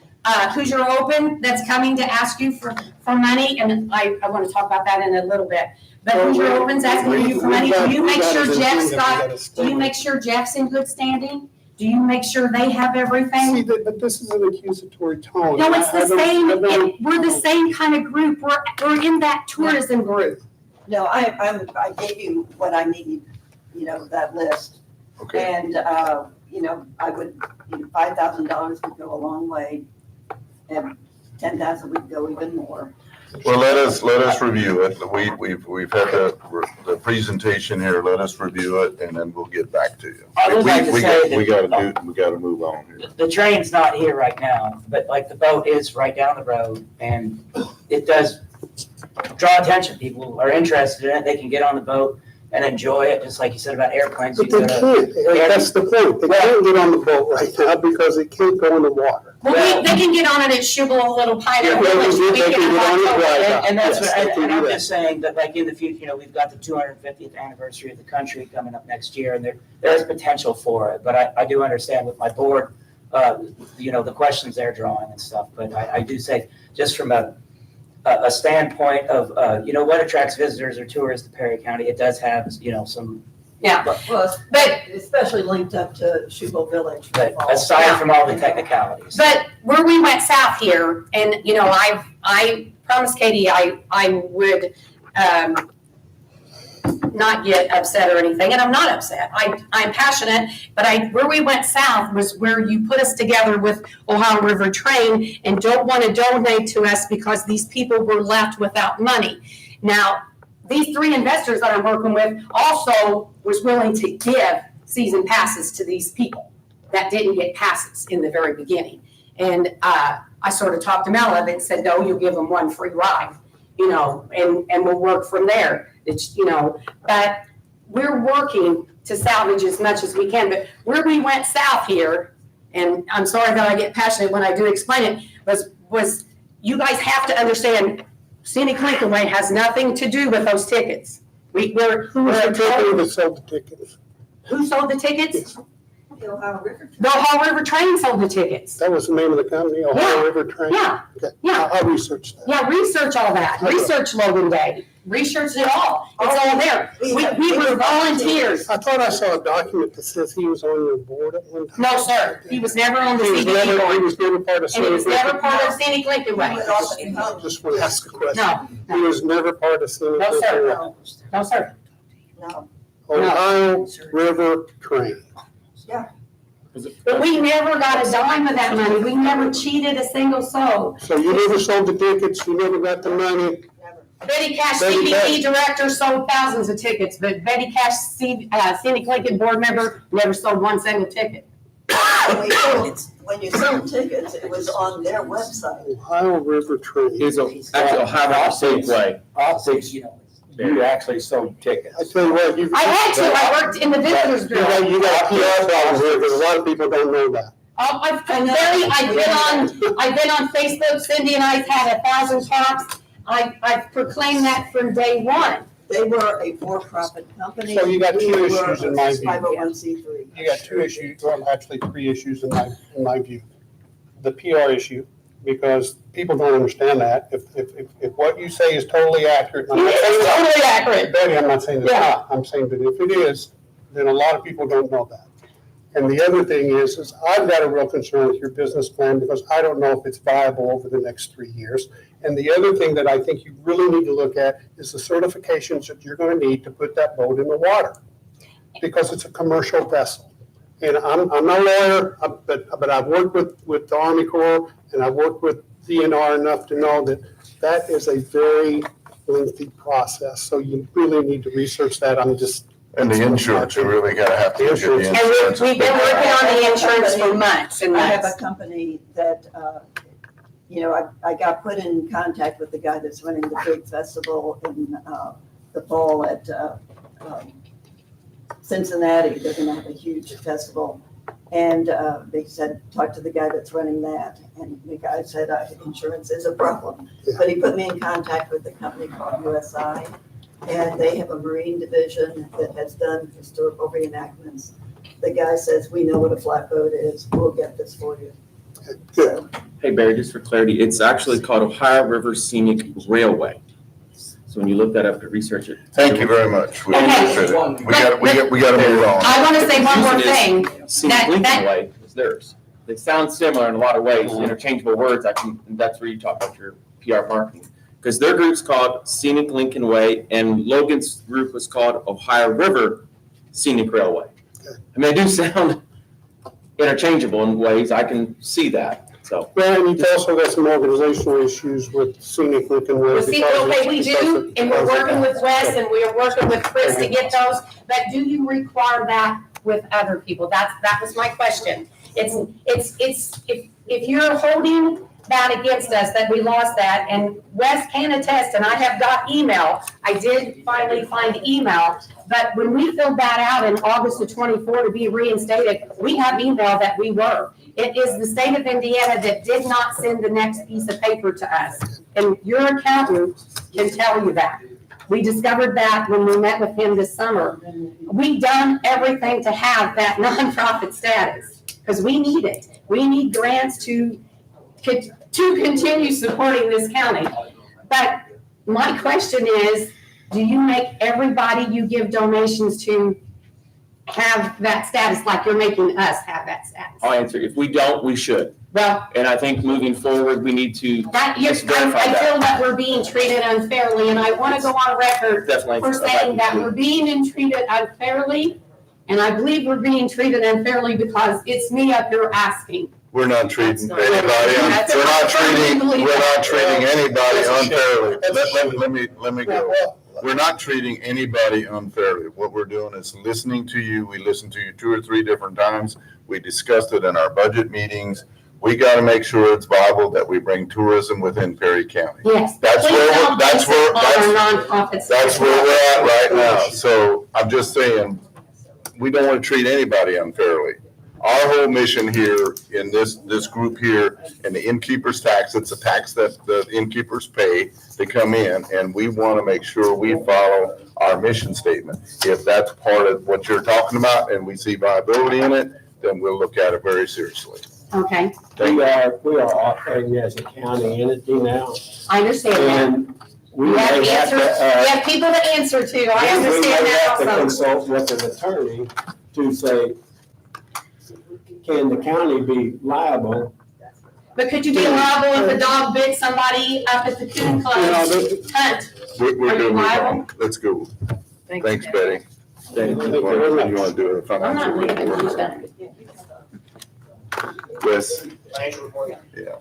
Hoosier Open, that's coming to ask you for money, and I want to talk about that in a little bit. But Well, Hoosier Open's asking you for money. Do you make sure Jeff's do you make? make sure Jeff's in good standing? Do you make sure they have See, everything? but this is an accusatory tone. No, it's the same, I don't- we're the same kind of group. We're in that tourism group. No, I gave you what I need, you know, that list. Okay, And, I would, $5,000 would go a long way. And 10,000 would go even more. well, let us review it. We've had the presentation here. Let us review it and then we'll get back to you. I would like to say that- We gotta move on here. The train's not here right now, but like the boat is right down the road and it does draw attention. People are interested in it. They can get on the boat and enjoy it, just like you said about airplanes. But You they go to- can't, Eric, that's the point. They can't get on the boat right now because it can't go in the water. Well, they can get on it at Sugarloaf Little Pioneer Yeah, Village. they We can can get on it October. right. And that's Yes, what, they can and do I'm that. just saying that like in the future, we've got the 250th anniversary of the country coming up next year and there is potential for it. But I do understand with my board, the questions they're drawing and stuff. But I do say just from a standpoint of, you know, what attracts visitors or tourists to Perry County, it does have, you know, some, Well, But, especially linked up to Schuylkill Village. but aside from all the technicalities. but where we went south here, and, you know, I promised Katie I would, not get upset or anything, and I'm not upset. I'm passionate, but where we went south was where you put us together with Ohio River Train and don't want to donate to us because these people were left without money. Now, these 3 investors that I'm working with also was willing to give season passes to these people that didn't get passes in the very beginning. And I sort of talked them out of it and said, no, you'll give them 1 free ride, you know, and we'll work from there. It's, you know, but we're working to salvage as much as we can. But where we went south here, and I'm sorry that I get passionate when I do explain it, was you guys have to understand Scenic Lincoln Way has nothing to do with those tickets. Who was the company that sold the tickets? Who sold the tickets? The Ohio River. The Ohio River Train sold the tickets. That was the name of the company, Ohio River Train? Yeah, Okay, yeah. I'll research that. Yeah, research all that. Okay. Research Logan Day. Research it all. It's all there. We were volunteers. I thought I saw a document that says he was on your board at one time. No, sir. He was never on the He was never, CDC he board. was never part of. And he was Scenic never Lincoln. part of Scenic Lincoln Way. I just want to ask a question. No, He was never part of Scenic No, Lincoln sir. Way. no, sir. No, Ohio River Train. But we never got a dime of that money. We never cheated a single soul. So you never sold the tickets, you never got the money. never. Betty Cash, Betty CBP director, sold thousands of tickets, but Betty Cash, Scenic Lincoln board member, never sold 1 single ticket. When you sold tickets, it was on their website. Ohio River Train. Is actually Ohio River Scenic Way. Optics, you actually sold tickets. I tell you what, you. I had to. I worked in the visitors bureau. You got PR problems here, because a lot of people don't know that. I've been on Facebook. Cindy and I've had 1,000 talks. I've proclaimed that from day one. They were a for-profit company. So you got 2 We were issues in my view. 501c3. You got 2 issues, well, actually 3 issues in my view. The PR issue, because people don't understand that. If what you say is totally accurate. I'm not saying It's that- totally accurate. Betty, I'm not saying it's Yeah. not. I'm saying that if it is, then a lot of people don't know that. And the other thing is I've got a real concern with your business plan because I don't know if it's viable over the next 3 years. And the other thing that I think you really need to look at is the certifications that you're going to need to put that boat in the water. Because it's a commercial vessel. And I'm not a lawyer, but I've worked with the Army Corps and I've worked with DNR enough to know that that is a very lengthy process. So you really need to research that. And the insurance, you really gotta have to get the Insurance. And insurance. we've been working on the insurance for months and I have months. a company that, I got put in contact with the guy that's running the big festival in the fall at Cincinnati. They're gonna have a huge festival. And they said, talk to the guy that's running that. And the guy said, insurance is a problem. But he put me in contact with a company called USI. And they have a marine division that has done historical reenactments. The guy says, we know what a flatboat is. We'll get this for you. Good. Hey Barry, just for clarity, it's actually called Ohio River Scenic Railway. So when you look that up to research it. Thank you very much. We Okay. appreciate it. We gotta move on. I want to say one more Confusion is thing. Scenic That- Lincoln Way is theirs. They sound similar in a lot of ways, interchangeable words. That's where you talk about your PR marketing. Because their group's called Scenic Lincoln Way and Logan's group was called Ohio River Scenic Railway. I mean, they do sound interchangeable in ways. I can see that, so. Well, and you've also got some organizational issues with Scenic Lincoln Way. Well, see, okay, we do, and we're working with Wes and we're working with Chris to get those, but do you require that with other people? That was my question. If you're holding that against us, that we lost that, and Wes can attest, and I have got email, I did finally find email, but when we filled that out in August of 24 to be reinstated, we have email that we were. It is the state of Indiana that did not send the next piece of paper to us, and your accountant can tell you that. We discovered that when we met with him this summer. We done everything to have that nonprofit status, because we need it. We need grants to continue supporting this county. But my question is, do you make everybody you give donations to have that status like you're making us have that status? I'll answer. If we don't, we should. Well, And I think moving forward, we need to that, you're, just verify I that. feel that we're being treated unfairly, and I want to go on record Definitely. for saying that we're being treated unfairly. And I believe we're being treated unfairly because it's me up here asking. We're not treating That's anybody, not- we're not treating, we're not treating anybody That's a shame. unfairly. Let me go. We're not treating anybody unfairly. What we're doing is listening to you. We listened to you 2 or 3 different times. We discussed it in our budget meetings. We got to make sure it's viable that we bring tourism within Perry County. Yes. That's Please where, don't that's base it where, on our nonprofits. that's where we're at right now. So I'm just saying, we don't want to treat anybody unfairly. Our whole mission here in this group here, and the innkeeper's tax, it's a tax that the innkeepers pay to come in, and we want to make sure we follow our mission statement. If that's part of what you're talking about and we see viability in it, then we'll look at it very seriously. Okay, Thank We you. are operating as a county entity now, I understand that. and we You have may have answers, to, you have people to answer to, I we understand may that have to also. consult with an attorney to say, can the county be liable? But could you be liable if a dog bit somebody up at the coon You know, club they- hunt? We're Are good. you Move liable? on. Let's go. Thanks, Betty. Thank you very much. You want to do a I'm not financial leaving, report? who's done? Yes, Financial report. Yeah.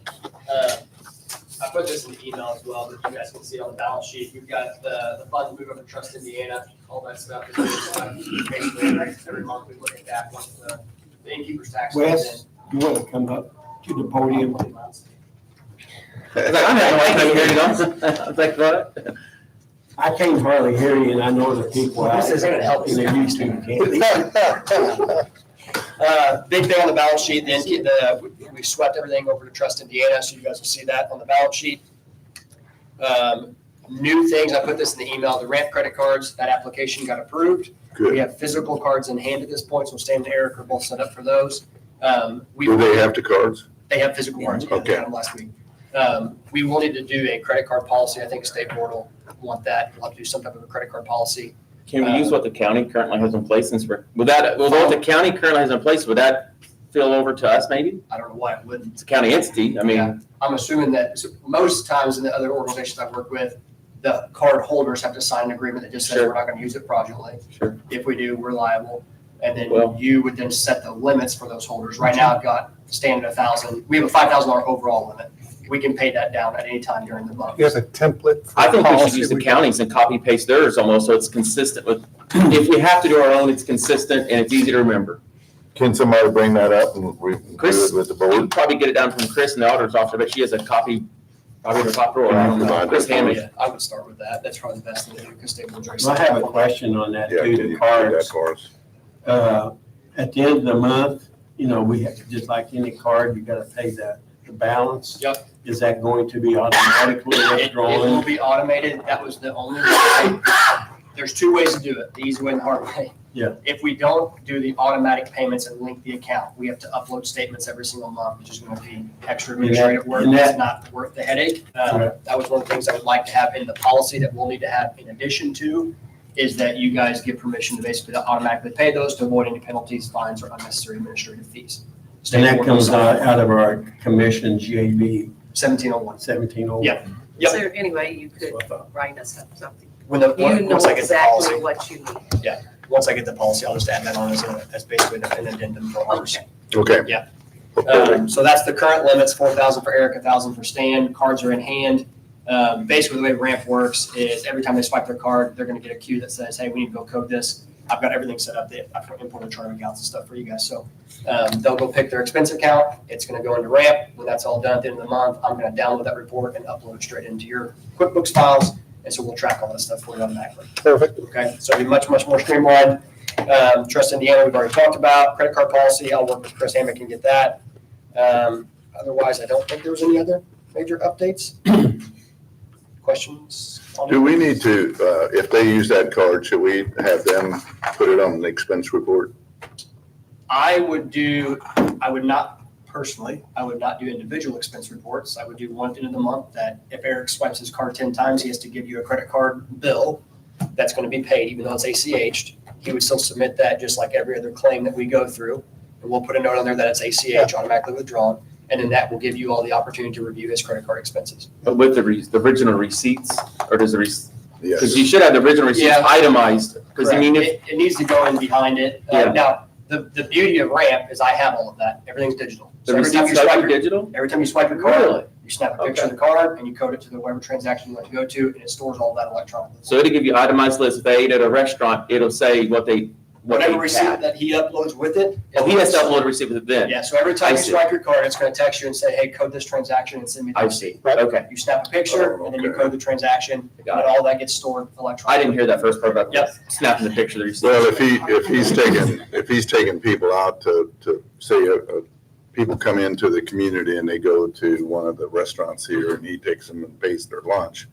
I put this in the email as well, but you guys can see on the balance sheet, you've got the funds move over to Trust Indiana, all that stuff. Basically, every month we look at that, once the innkeeper's tax comes in. Wes, you want to come up to the podium? I was like, I'm having a hard time hearing you. I was like, what? I can't hardly hear you, and I know the people out This isn't gonna help in the YouTube can't. Big thing on the balance sheet, we swept everything over to Trust Indiana, so you guys will see that on the balance sheet. New things, I put this in the email, the ramp credit cards, that application got approved. We good. have physical cards in hand at this point, so Stan and Eric are both set up for those. Do they have the cards? They have physical cards, we Okay. got them last week. We will need to do a credit card policy, I think state board will want that, we'll have to do some type of a credit card policy. Can we use what the county currently has in place since we're, would what the county currently has in place, would that fill over to us maybe? I don't know why it wouldn't. It's a county entity, I mean, I'm assuming that most times in the other organizations I've worked with, the card holders have to sign an agreement that just says Sure. we're not gonna use it fraudulently. Sure. If we do, we're liable. And then Well- you would then set the limits for those holders. Right now, I've got standard 1,000. We have a $5,000 overall limit. We can pay that down at any time during the month. You have a template. for I think we should policy use the we- counties and copy paste theirs almost, so it's consistent with, if we have to do our own, it's consistent and it's easy to remember. Can somebody bring that up and we can do Chris, it with the You can board? probably get it down from Chris in the auditor's office, but she has a copy, probably in her top drawer, I don't know, Chris Hammond. Yeah, I would start with that. That's probably the best thing to do because state board's already I set have a up. question on that Yeah, too, can the you do that cards. for us? At the end of the month, you know, we have, just like any card, you gotta pay the balance. Yep. Is that going to be automatically It will withdrawn? be automated. That was the only way. There's 2 ways to do it, the easy way and the hard way. Yeah. If we don't do the automatic payments and link the account, we have to upload statements every single month, which is gonna be extra administrative work. and that- It's not worth the headache. Right. That was one of the things I would like to have in the policy that we'll need to have in addition to, is that you guys give permission to basically automatically pay those to avoid any penalties, fines, or unnecessary administrative fees. And that State board comes will sign out of our commission, GAB 1701. 1701. Yeah. Is there any way you could write us up something? When the, You know once I get the policy. exactly what you need. Once I get the policy, I'll just add that on as basically an addendum for ours. Okay. Okay. So that's the current limits, 4,000 for Eric, 1,000 for Stan. Cards are in hand. Basically, the way Ramp works is every time they swipe their card, they're gonna get a cue that says, hey, we need to go code this. I've got everything set up. I've imported chart accounts and stuff for you guys. So they'll go pick their expense account. It's gonna go into Ramp. When that's all done at the end of the month, I'm gonna download that report and upload it straight into your QuickBooks files. And so we'll track all that stuff for you automatically. Perfect. Okay, so it'll be much, much more streamlined. Trust Indiana, we've already talked about. Credit card policy, I'll work with Chris Hammock and get that. Otherwise, I don't think there was any other major updates. Questions? on Do we need to, if they use that card, should we have them put it on the expense report? I would not personally, I would not do individual expense reports. I would do one at the end of the month that if Eric swipes his card 10 times, he has to give you a credit card bill that's going to be paid, even though it's ACH'd. He would still submit that just like every other claim that we go through. And we'll put a note on there that it's ACH, automatically withdrawn. And then that will give you all the opportunity to review his credit card expenses. But with the original receipts, or does the because Yes. you should have the original receipts Yeah. itemized, because I mean, if, It needs to go in behind it. Yeah. Now, the beauty of Ramp is I have all of that. Everything's digital. the So every time you receipts are swipe your, digital? every time you swipe your card, Really? you snap a picture of the card and you code it to the whatever transaction you want to go to, and it stores all that electronically. So it'll give you itemized list. If they ate at a restaurant, it'll say what they Whatever receipt had. that he uploads with it. Oh, he has to upload a receipt with it then? Yeah, so every time I you see. swipe your card, it's gonna text you and say, hey, code this transaction and send me the I receipt. see, okay, You snap a picture and then you Okay. code the transaction, and got it. all that gets stored I electronically. didn't hear that first part about Yep. snapping the picture of the receipt. Well, if he's taking people out to say, people come into the community and they go to one of the restaurants here and he takes them and pays their lunch,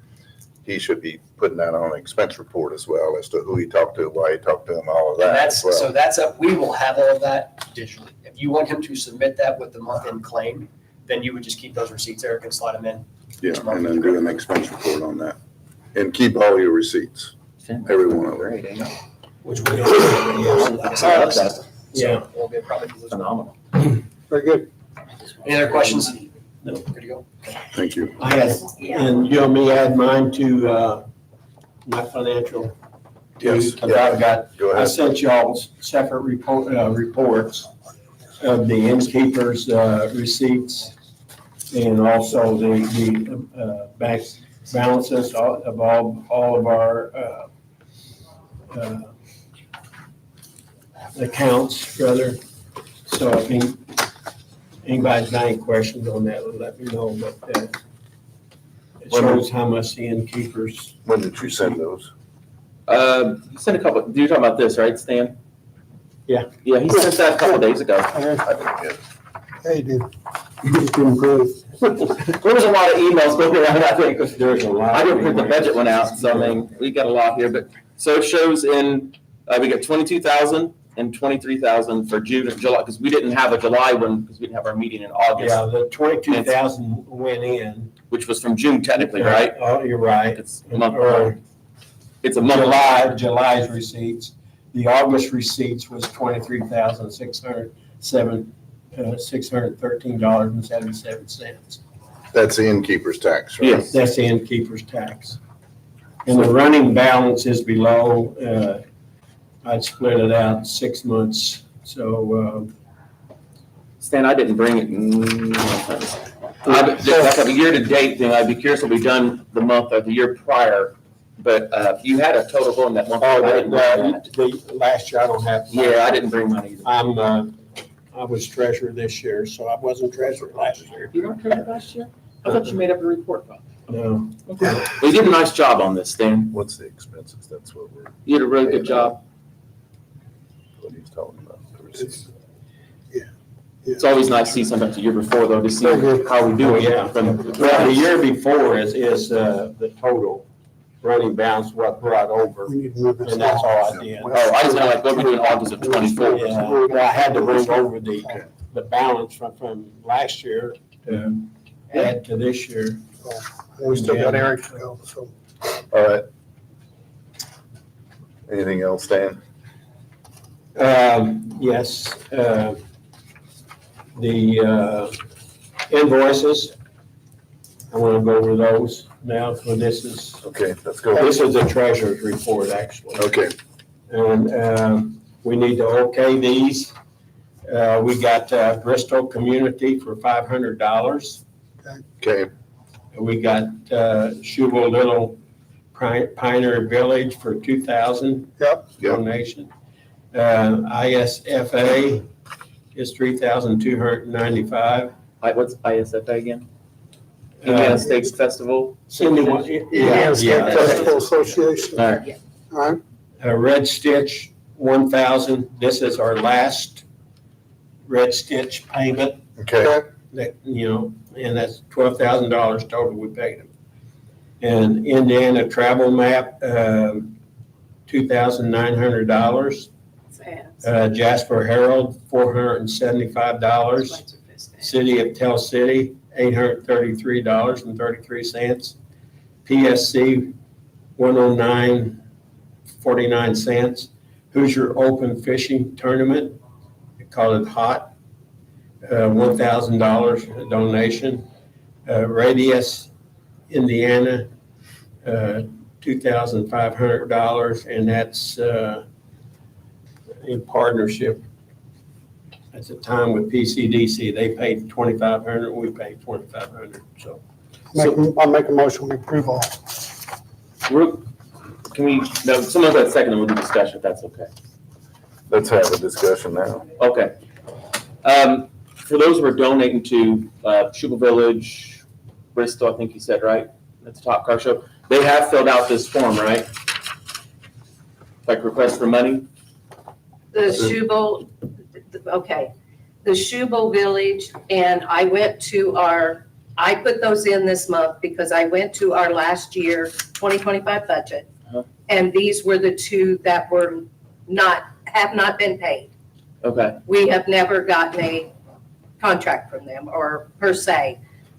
he should be putting that on an expense report as well as to who he talked to, why he talked to him, all of And that that's, as well. so that's up, we will have all of that digitally. If you want him to submit that with the month-end claim, then you would just keep those receipts, Eric, and slide them in. Yeah, and then do an expense report on that. And keep all your receipts, every one of them. Great, ain't it? Which we don't. That's Yeah. It'll be a problem. phenomenal. Very good. Any other questions? No, good to go. Thank you. I had, and you want me to add mine to, my financial? Yes, Because I've got, Go I ahead. sent y'all separate reports of the innkeeper's, receipts and also the bank balances of all of our, accounts, rather. So if anybody's got any questions on that, let me know, but, it shows how much the innkeepers. When did you send those? You sent a couple, you're talking about this, right, Stan? Yeah. Yeah, he sent that a couple days ago. I didn't get it. Hey, dude. You can improve. There was a lot of emails going around, I think. There's a lot. I didn't print the budget one out, so I mean, we got a lot here, but, so it shows in, we got 22,000 and 23,000 for June and July, because we didn't have a July one, because we didn't have our meeting in August, Yeah, the 22,000 went in. which was from June technically, right? Oh, you're right. It's a month, Or it's a month. July's receipts. The August receipts was $23,613.77. That's the innkeeper's tax, right? Yes. That's the innkeeper's tax. And the running balance is below, I'd split it out 6 months, so, Stan, I didn't bring it. Like a year-to-date thing, I'd be curious what we done the month or the year prior, but you had a total going that month. I didn't bring that. the last year I don't have. Yeah, I didn't bring mine either. I was treasurer this year, so I wasn't treasurer last year. You weren't treasurer last year? I thought you made up a report, Bob. No. Okay. Well, you did a nice job on this, Stan. What's the expenses? That's what You did a really good job. what he's talking about. the receipts. It's always nice to see sometimes the year before, though, to see Very good. how we do it. Yeah. From- Well, the year before is the total running balance, what brought over, We need to move this and that's along. all I did. Oh, I just know like what we do in August of 24. Yeah, well, I had to bring over the balance from last year to add to this year. We still got Eric to go, so. All right. Anything else, Dan? Yes, the invoices, I want to go over those now, so this is, Okay, let's go. this is the treasurer's report, actually. Okay, And we need to okay these. We got Bristol Community for $500. okay, We got Shubal Little Pioneer Village for $2,000. Yep. Yep. Donation. ISFA is $3,295. What's ISFA again? Indiana Steaks Festival. Cindy, Indiana State Festival Association. All right. All right. Red Stitch, $1,000. This is our last Red Stitch payment. okay, That, and that's $12,000 total we paid them. And Indiana Travel Map, $2,900. Jasper Herald, $475. City of Tell City, $833.33. PSC, $109.49. Hoosier Open Fishing Tournament, they call it HOT, $1,000 donation. Radius, Indiana, $2,500, and that's in partnership at the time with PCDC. They paid $2,500, we paid $2,500, so. I'll make a motion, we approve all. Can we, no, someone got a second, and we'll do discussion, if that's okay. Let's have a discussion now. Okay. For those who are donating to Shubal Village, Bristol, I think you said, right? At the Top Car Show, they have filled out this form, right? Like request for money? The Shubal, okay, the Shubal Village, and I went to I put those in this month because I went to our last year 2025 budget. Uh-huh. And these were the two that have not been paid. Okay, We have never gotten a contract from them or per se.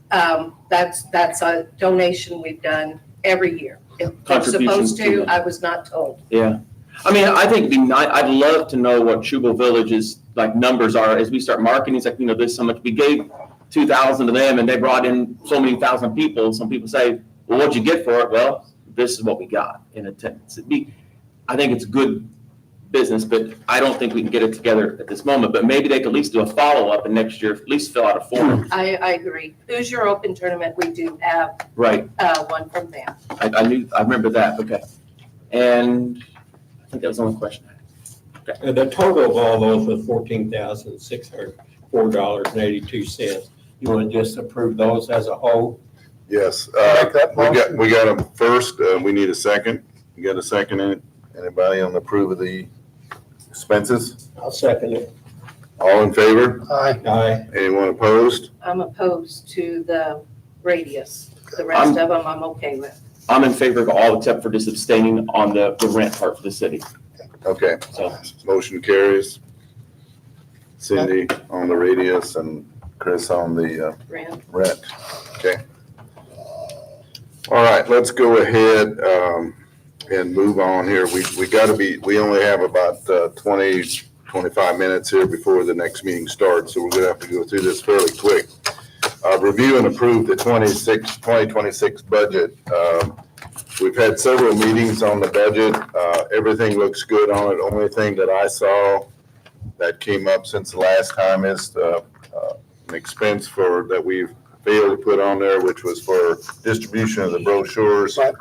That's a donation we've done every year. If they're supposed Contributions to to, them. I was not told. yeah. I mean, I think it'd be nice, I'd love to know what Shubal Village's like numbers are as we start marketing. It's like, this so much, we gave 2,000 to them and they brought in so many thousand people. Some people say, well, what'd you get for it? Well, this is what we got in attendance. I think it's good business, but I don't think we can get it together at this moment. But maybe they could at least do a follow-up and next year at least fill out a form. I agree. Hoosier Open Tournament, we do have Right. one from them. I remember that. Okay. And I think that was the only question I had. The total of all those was $14,604.82. You want to just approve those as a whole? Yes, Make that motion. we got them first, we need a second. You got a second in it? Anybody on approve of the expenses? I'll second it. All in favor? Aye. Aye. Anyone opposed? I'm opposed to the radius. The rest of them I'm okay with. I'm in favor of all except for just abstaining on the rent part for the city. Okay, So, motion carries. Cindy on the radius and Chris on the Rand. rent. Okay. All right, let's go ahead and move on here. We only have about 20, 25 minutes here before the next meeting starts, so we're gonna have to go through this fairly quick. Review and approve the 2026 budget. We've had several meetings on the budget. Everything looks good on it. Only thing that I saw that came up since the last time is an expense that we've failed to put on there, which was for distribution of the brochures. Right.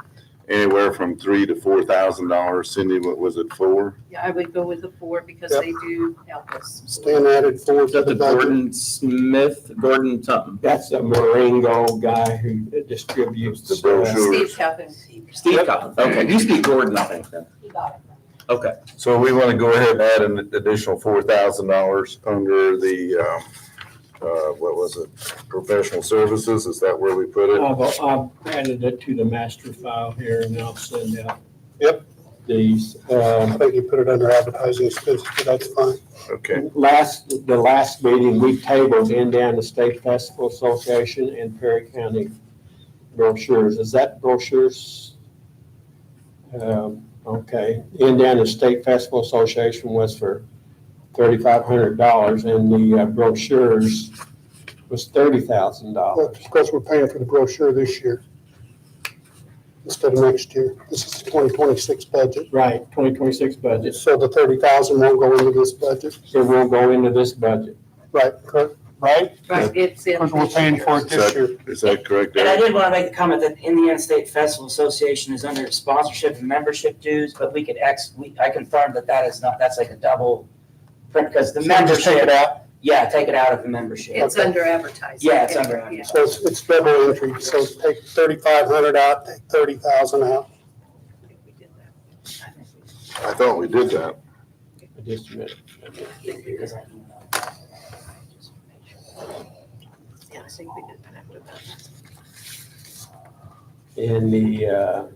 Anywhere from $3,000 to $4,000. Cindy, what was it for? Yeah, I would go with the 4 because Yep. they do help us. Stan added 4 is to that the the budget. Gordon Smith, Gordon something? That's the Marengo guy who distributes. The brochure. Steve Calhoun. Steve Cotton. Okay, you speak Gordon, I think then. Okay. So we want to go ahead and add an additional $4,000 under the, what was it? Professional services, is that where we put it? I've added it to the master file here and I'll send out. Yep. These, I think you put it under advertising expenses, but that's fine. Okay, the last meeting, we tabled Indiana State Festival Association and Perry County brochures. Is that brochures? Okay, Indiana State Festival Association was for $3,500 and the brochures was $30,000. Well, because we're paying for the brochure this year instead of next year. This is the 2026 budget. Right, 2026 budget. So the 30,000 won't go into this budget. It will go into this budget. Right, correct, right? Right, it's in. Because we're paying for it this year. is that correct, And I Eric? did want to make the comment that Indiana State Festival Association is under sponsorship and membership dues, but we could I confirmed that is not, that's like a double print, because the So just membership. take it out. Yeah, take it out of the membership. It's under advertising. Yeah, it's under Yeah. So it's double entry. So take 3,500 out, take 30,000 out. I thought we did that. Just a minute. Because I- Yeah, I think we did that after that. In the,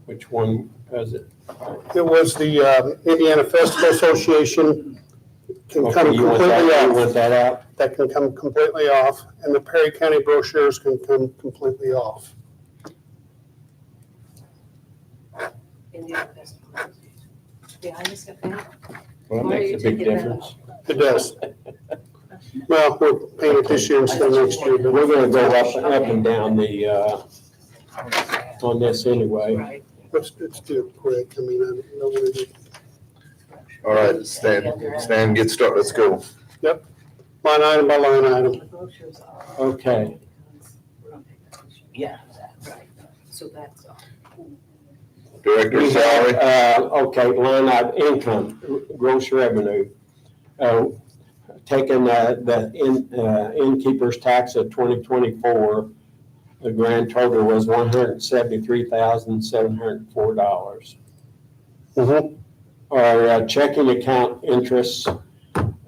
which one was it? It was the Indiana Festival Association can come Okay, you want completely that, you out. want that out? that can come completely off, and the Perry County brochures can come completely off. Well, it makes a big difference. It does. Well, we're paying it this year instead of next year, but We're gonna go up and down the, on this anyway. let's do it quick. I mean, I don't know what it is. All right, Stan, get started, let's go. Line item by line item. Okay, Yeah. So that's all. Director we salary, have, okay, line item, income, gross revenue. Taking the innkeeper's tax of 2024, the grand total was $173,704. Our checking account interests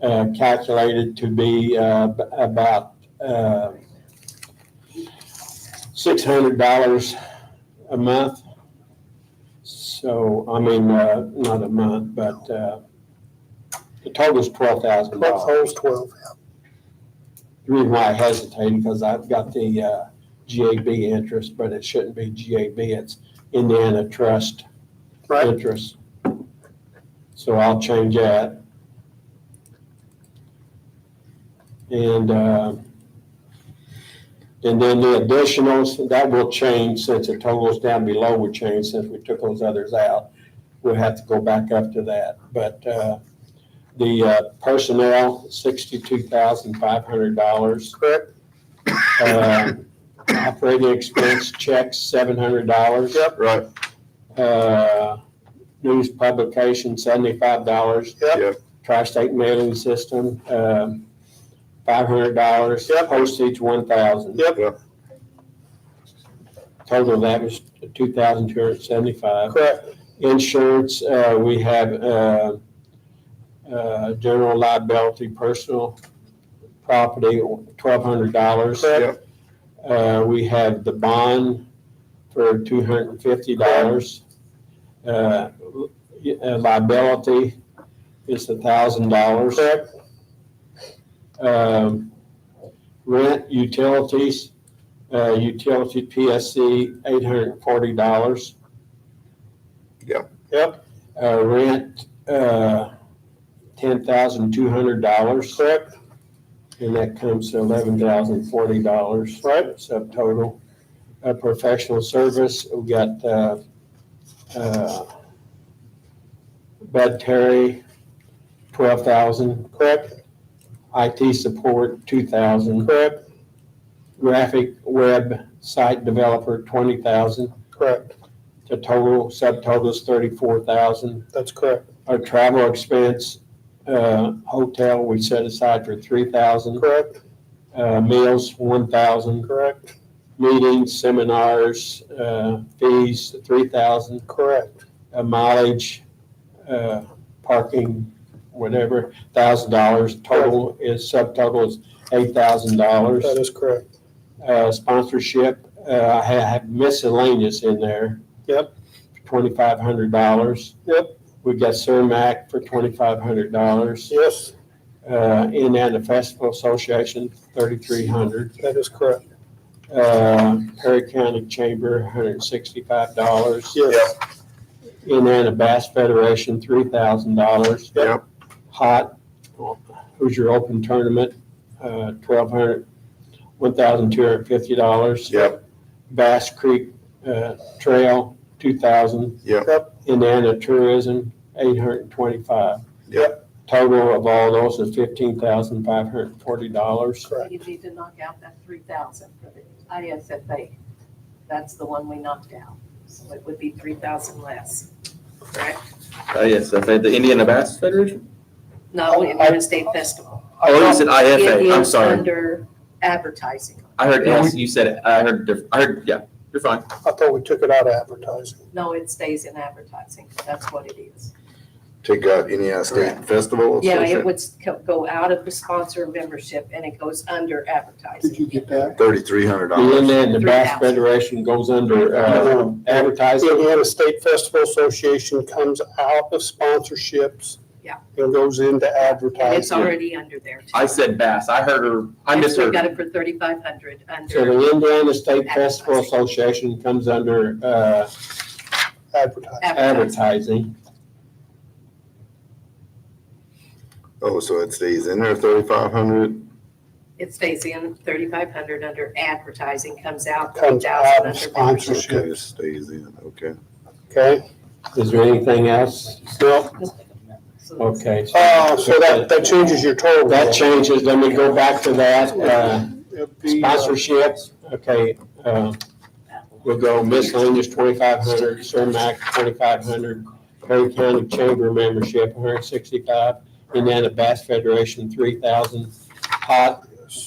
calculated to be about $600 a month. So, I mean, not a month, but the total's $12,000. Holes 12. The reason why I hesitated, because I've got the GAB interest, but it shouldn't be GAB, it's Indiana Trust Right. interest. So I'll change that. And then the additionals, that will change since the totals down below would change since we took those others out. We'll have to go back up to that. But the personnel, $62,500. Correct. Operating expense checks, $700. Yep. right, News publication, $75. Yep. Tri-state mailing system, $500. Yep. Postage, $1,000. Yep. Total of that was $2,275. Correct. Insurance, we have general liability, personal property, $1,200. Correct. We have the bond for $250. Liability is $1,000. Correct. Rent, utilities, utility PSC, $840. Yep. Rent, $10,200. Correct. And that comes to $11,040. Right. Subtotal. Professional service, we got, Bud Terry, $12,000. Correct. IT support, $2,000. Correct. Graphic web site developer, $20,000. Correct. The total, subtotal is $34,000. That's correct. Our travel expense, hotel, we set aside for $3,000. Correct. Meals, $1,000. Correct. Meetings, seminars, fees, $3,000. Correct. Mileage, parking, whatever, $1,000. Total is, subtotal is $8,000. That is correct. Sponsorship, I have miscellaneous in there. Yep. $2,500. Yep. We got Cermak for $2,500. Yes, Indiana Festival Association, $3,300. that is correct. Perry County Chamber, $165. Yes. Indiana Bass Federation, $3,000. Yep. Hot, Hoosier Open Tournament, $1,250. Yep. Bass Creek Trail, $2,000. Yep. Indiana Tourism, $825. Yep. Total of all those is $15,540. Correct. You need to knock out that 3,000 for the ISFA. That's the one we knocked out. So it would be 3,000 less, correct? Yes, the Indiana Bass Federation? No, Indiana State Festival. Oh, you said IFA, I'm It is sorry. under advertising. I heard, yes, you said it, I heard, yeah, you're fine. I thought we took it out of advertising. No, it stays in advertising. That's what it is. Take out Indiana State Festival. Yeah, it would go out of the sponsor membership and it goes under advertising. Did you get that? $3,300. And then the Bass 3,000. Federation goes under advertising. Indiana State Festival Association comes out of sponsorships Yeah. And goes into And it's advertising. already under there too. I said Bass. I heard her, I And so misheard. got it for 3,500 So under the Indiana State Festival Association comes under, Advertising. advertising. Oh, so it stays in there, 3,500? It stays in 3,500 under advertising, comes out Comes 3,000 out of under sponsorship. Okay, it stays in, okay. Okay, Is there anything else? No? membership. Okay. so that changes your total. That changes, let me go back to that, It'd be, sponsorship, okay, we'll go miscellaneous 2,500, Cermak 2,500, Perry County Chamber membership 165, Indiana Bass Federation 3,000, Hot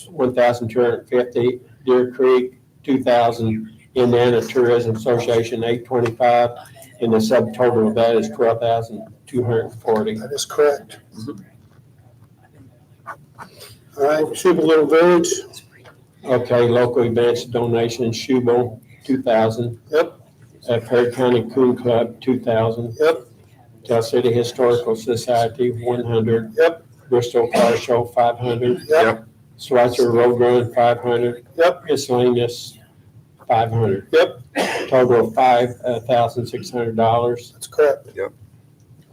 1,250, Deer Creek 2,000, Indiana Tourism Association 825, and the subtotal of that is 12,240. that is correct. All right, Schuylkill Little Village, Okay, local events donation, Shubel, 2,000. Yep. Perry County Coon Club, 2,000. Yep. Tell City Historical Society, 100. Yep. Bristol Car Show, 500. Yep. Switzer Road Run, 500. Yep. Miscellaneous, 500. Yep. Total of $5,600. That's correct.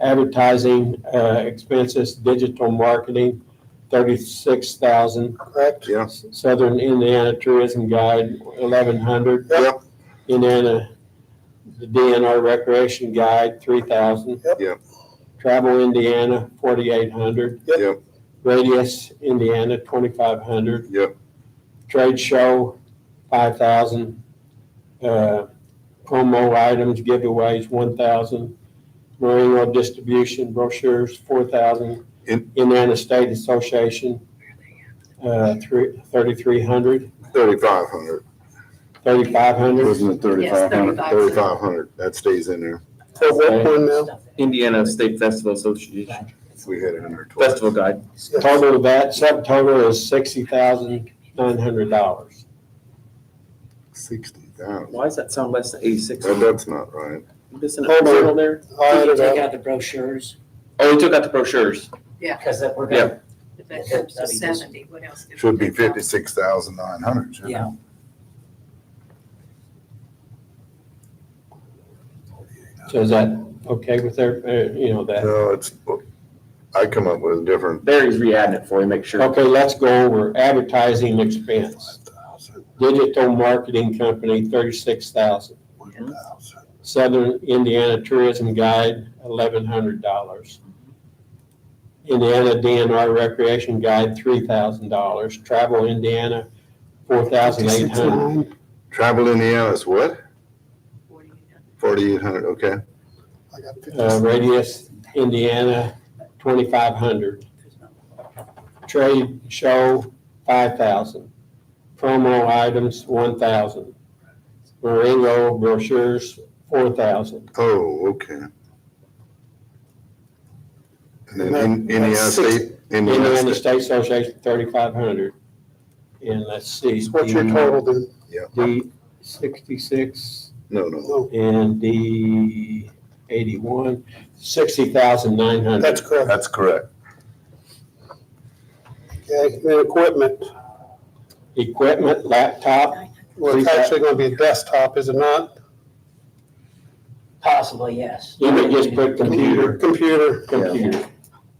Advertising expenses, digital marketing, 36,000. Correct. Yeah. Southern Indiana Tourism Guide, 1,100. Yep. Indiana, the DNR Recreation Guide, 3,000. Yep. Travel Indiana, 4,800. Yep. Radius Indiana, 2,500. Yep. Trade show, 5,000. Promo items, giveaways, 1,000. Merino distribution brochures, 4,000. Indiana State Association, 3,300. 3,500. 3,500. Wasn't it 3,500? 3,500. 3,500, that stays in there. So what one now? Indiana State Festival Association, We had it in there twice. Festival Guide. Total of that, subtotal is $60,900. 60,000. Why does that sound less than 86? That's not right. Missing a Hold on. zero there? I'll add Did you it take up. out the brochures? Oh, we took out the brochures. Because we're Yeah. gonna, If that comes to 70, what else? did we Should be take out? 56,900, shouldn't it? yeah. So is that okay with their, that? No, it's, I come up with a different, Barry's re-adding it for you, make sure. Okay, let's go over advertising expense. Digital marketing company, 36,000. 1,000. Southern Indiana Tourism Guide, $1,100. Indiana DNR Recreation Guide, $3,000. Travel Indiana, 4,800. 56,900. Travel Indiana is what? 4,800. 4,800, okay. I got 56. Radius Indiana, 2,500. Trade show, 5,000. Promo items, 1,000. Marengo brochures, 4,000. Oh, okay. And then Indiana That's State, Indiana Indiana State, State Association, 3,500. And let's see. So what's your total then? D 66 no, Oh, and D 81, 60,900. that's correct. that's correct. Okay, then equipment. Equipment, laptop, Well, it's actually gonna be a desktop, is it not? Possibly, yes. you would just put computer, Computer,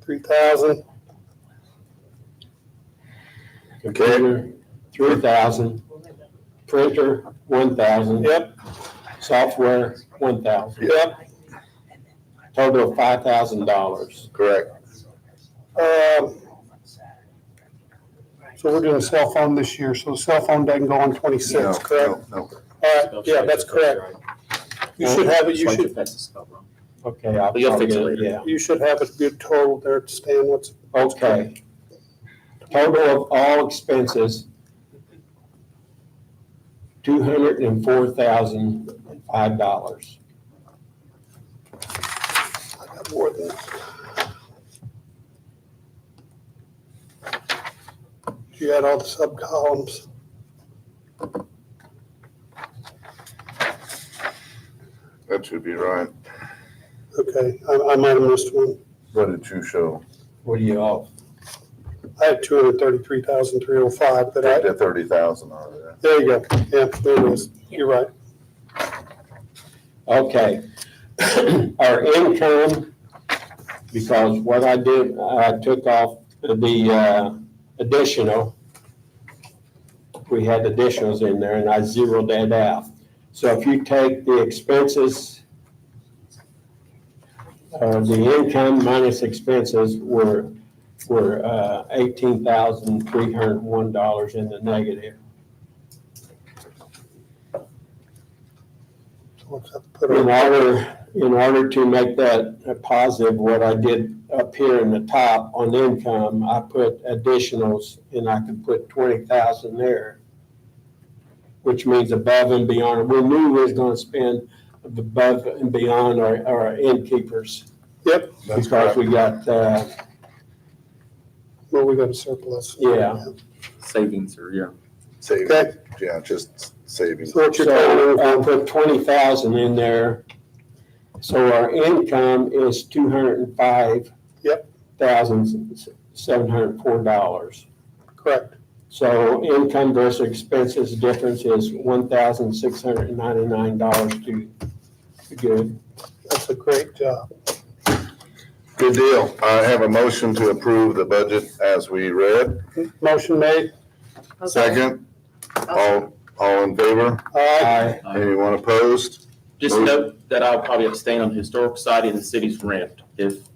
3,000. computer, 3,000. Printer, 1,000. Yep, Software, 1,000. yep. Total of $5,000. Correct. So we're doing cell phone this year, so the cell phone doesn't go on 26, No, correct? no, no. All right, yeah, that's correct. You should have it, you should, That's spelled wrong. Okay, I'll You'll fix it get later. Yeah, you should have a good total there, Stan, what's, okay. Total of all expenses, $204,005. I got more than that. You had all the sub-columns. That should be right. Okay, I might have missed one. What did you show? What do you all? I had 233,305, but Take that 30,000 out of there. there you go. Yeah, there it is. You're right. Okay. Our income, because what I did, I took off the additional. We had additionals in there and I zeroed that out. So if you take the expenses, the income minus expenses were $18,301 in the negative. So what's that put on? In order to make that a positive, what I did up here in the top on income, I put additionals and I could put 20,000 there, which means above and beyond. We knew we was gonna spend above and beyond our innkeepers. Yep. That's Because correct. we got, Well, we got a surplus. yeah. Savings or, yeah. Savings, Okay. yeah, just savings. So what's your So total I income? put 20,000 in there. So our income is $205,704. Correct. So income versus expenses difference is $1,699 to good. That's a great job. Good deal. I have a motion to approve the budget as we read. Motion made. Second, all in favor? Aye. Anyone opposed? Just note that I'll probably abstain on the historical side and the city's rent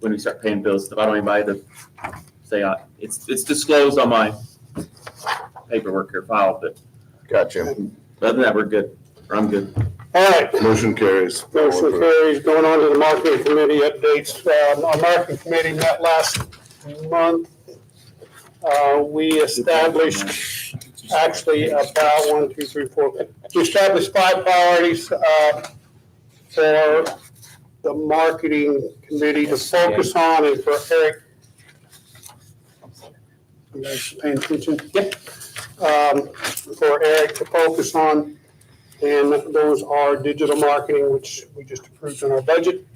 when we start paying bills. If I don't want anybody to say, it's disclosed on my paperwork or file, but Gotcha. other than that, we're good. Or I'm good. All right. Motion carries. Motion carries. Going on to the marketing committee updates. Our marketing committee met last month. We established actually about 1, 2, 3, 4. We established 5 priorities for the marketing committee to focus on and for Eric. You guys paying attention? Yep. For Eric to focus on. And those are digital marketing, which we just approved in our budget.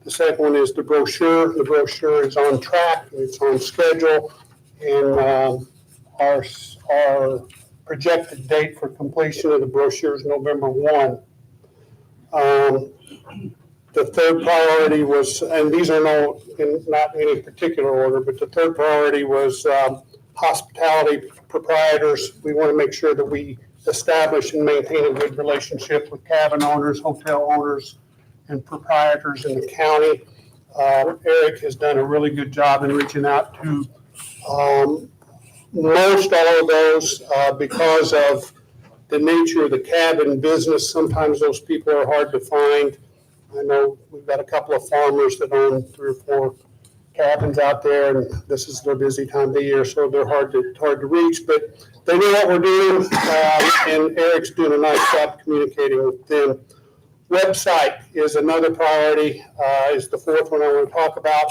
The second one is the brochure. The brochure is on track, it's on schedule, and our projected date for completion of the brochure is November 1. The third priority was, and these are not in any particular order, but the third priority was hospitality proprietors. We want to make sure that we establish and maintain a good relationship with cabin owners, hotel owners, and proprietors in the county. Eric has done a really good job in reaching out to most all of those because of the nature of the cabin business. Sometimes those people are hard to find. I know we've got a couple of farmers that own 3 or 4 cabins out there, and this is their busy time of the year, so they're hard to reach, but they know what we're doing, and Eric's doing a nice job communicating with them. Website is another priority, is the fourth one I want to talk about.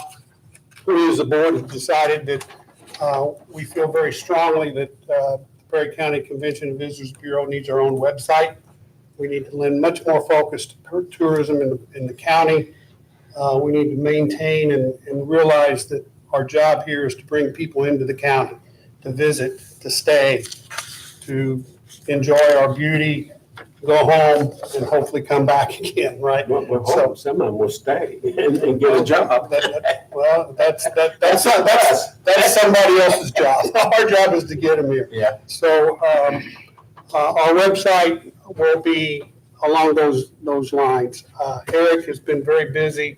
We as a board have decided that we feel very strongly that the Perry County Convention and Visitors Bureau needs our own website. We need to lend much more focus to tourism in the county. We need to maintain and realize that our job here is to bring people into the county, to visit, to stay, to enjoy our beauty, go home, and hopefully come back again, right? We're hoping some of them will stay and get a job. Well, that's somebody else's job. Our job is to get them here. Yeah. So our website will be along those lines. Eric has been very busy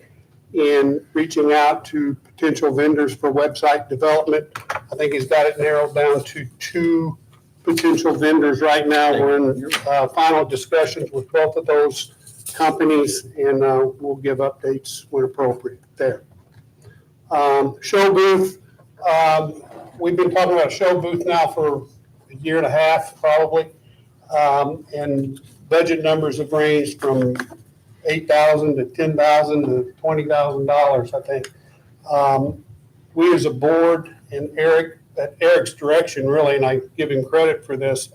in reaching out to potential vendors for website development. I think he's got it narrowed down to 2 potential vendors right now. We're in final discussions with both of those companies, and we'll give updates when appropriate there. Show booth. We've been talking about show booth now for a year and a half, probably. And budget numbers have ranged from $8,000 to $10,000 to $20,000, I think. We as a board and Eric, at Eric's direction really, and I give him credit for this,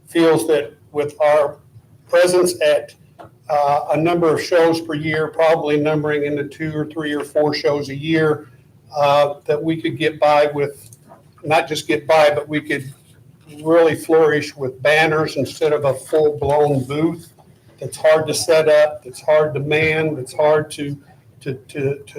feels that with our presence at a number of shows per year, probably numbering into 2 or 3 or 4 shows a year, that we could get by with, not just get by, but we could really flourish with banners instead of a full-blown booth that's hard to set up, that's hard to man, that's hard to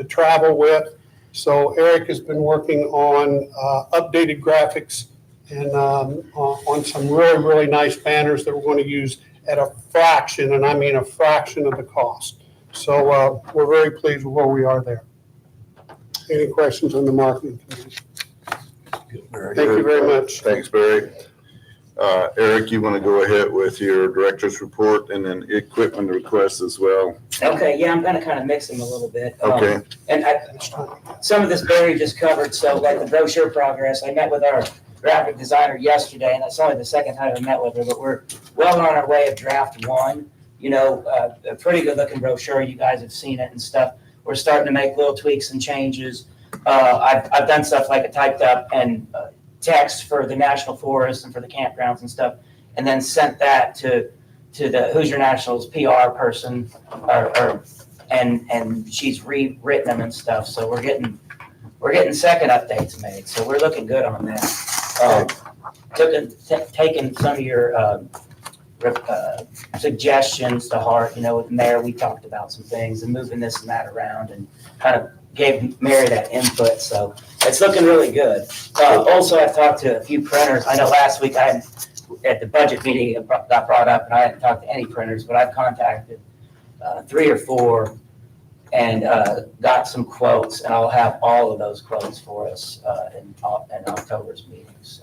travel with. So Eric has been working on updated graphics and on some really, really nice banners that we're going to use at a fraction, and I mean a fraction of the cost. So we're very pleased with where we are there. Any questions on the marketing committee? Very Thank you good. very much. Thanks, Barry. Eric, you want to go ahead with your director's report and then equipment requests as well? Okay, yeah, I'm gonna kind of mix them a little bit. Okay. And some of this Barry just covered, so like the brochure progress, I met with our graphic designer yesterday, and that's only the second time I met with her, but we're well on our way of draft 1. You know, a pretty good looking brochure, you guys have seen it and stuff. We're starting to make little tweaks and changes. I've done stuff like a typed up and text for the National Forest and for the campgrounds and stuff, and then sent that to the Hoosier Nationals PR person, and she's rewritten them and stuff. So we're getting second updates made. So we're looking good on that. Taking some of your suggestions to heart. You know, with Mayor, we talked about some things and moving this and that around, and kind of gave Mary that input. So it's looking really good. Also, I've talked to a few printers. I know last week at the budget meeting, it got brought up, and I hadn't talked to any printers, but I've contacted 3 or 4 and got some quotes, and I'll have all of those quotes for us in October's meeting. So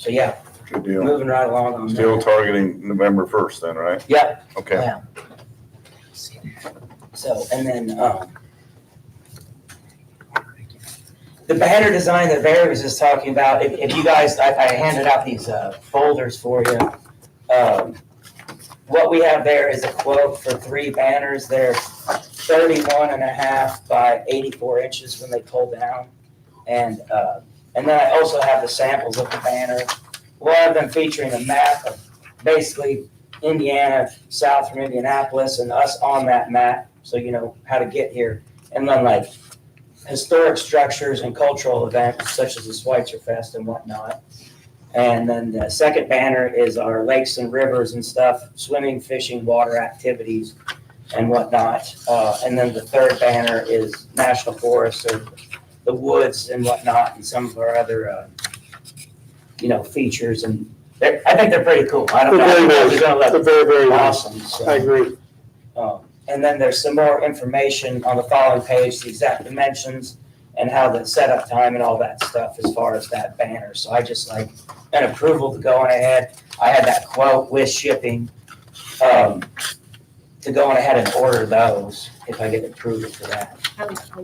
yeah, Good deal. moving right along on Still that. targeting November 1st then, right? Yeah. Okay. Yeah. So, and then, the banner design that Barry was just talking about, if you guys, I handed out these folders for you. What we have there is a quote for 3 banners. They're 31.5 by 84 inches when they pull down. And then I also have the samples of the banner. We'll have them featuring a map of basically Indiana, south from Indianapolis, and us on that map, so you know how to get here. And then like historic structures and cultural events such as the Schweitzer Fest and whatnot. And then the second banner is our lakes and rivers and stuff, swimming, fishing, water activities and whatnot. And then the third banner is national forests or the woods and whatnot, and some of our other, features. And I think they're pretty cool. I don't know. They're very They're nice. gonna look They're very, very nice. awesome. So. I agree. And then there's some more information on the following page, the exact dimensions and how the setup time and all that stuff as far as that banner. So I just like an approval to go on ahead. I had that quote with shipping to go on ahead and order those if I get approval for that.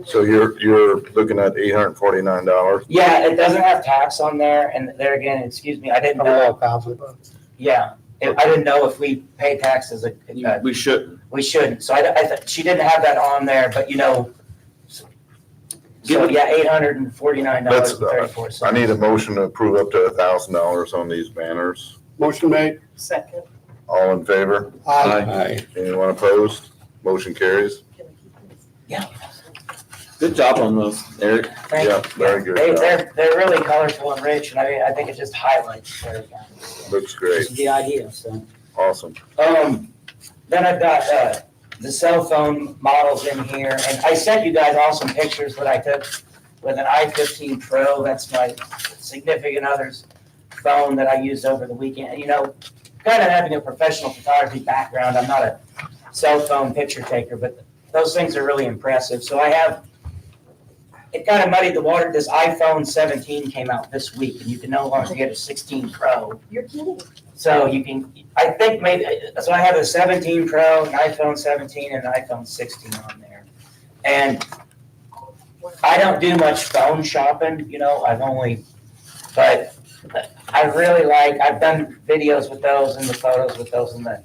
So you're looking at $849. Yeah, it doesn't have tax on there, and there again, excuse me, I didn't know. $1,000. Yeah, I didn't know if we pay taxes. We shouldn't. We shouldn't. So I thought she didn't have that on there, but So yeah, $849.34. I need a motion to approve up to $1,000 on these banners. Motion made. Second. All in favor? Aye. Anyone opposed? Motion carries. Good job on those, Eric. Thank you. Yeah, very good job. They're really colorful and rich, and I think it just highlights everything. Looks This great. is the idea, so. Awesome. Then I've got the cell phone models in here, and I sent you guys all some pictures that I took with an i15 Pro. That's my significant other's phone that I used over the weekend. You know, kind of having a professional photography background, I'm not a cell phone picture taker, but those things are really impressive. So it kind of muddied the water. This iPhone 17 came out this week, and you can no longer get a 16 Pro. You're kidding. So you can, I think maybe, so I have a 17 Pro, an iPhone 17, and an iPhone 16 on there. And I don't do much phone shopping, but I really I've done videos with those and the photos with those, and the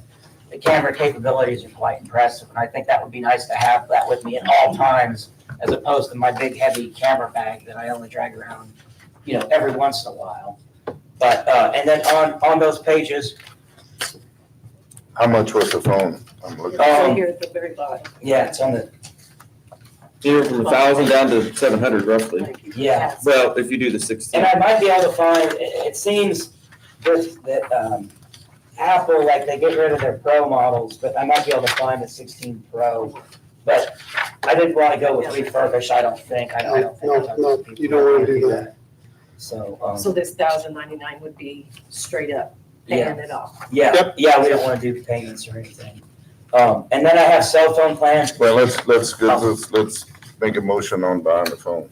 camera capabilities are quite impressive. And I think that would be nice to have that with me at all times, as opposed to my big heavy camera bag that I only drag around, every once in a while. But, and then on those pages, How much was the phone? I'm looking. Um, Here at the very bottom. Yeah, it's on the, Here from 1,000 down to 700 roughly. yeah. Well, if you do the 16. And I might be able to find, it seems that Apple, like, they get rid of their Pro models, but I might be able to find a 16 Pro. But I didn't want to go with refurbished, I don't think. I don't think. No, you don't want to do that. So, So this $1,099 would be straight up paying it off. yeah, we don't want to do payments or anything. And then I have cell phone plans. Well, let's make a motion on buying the phone.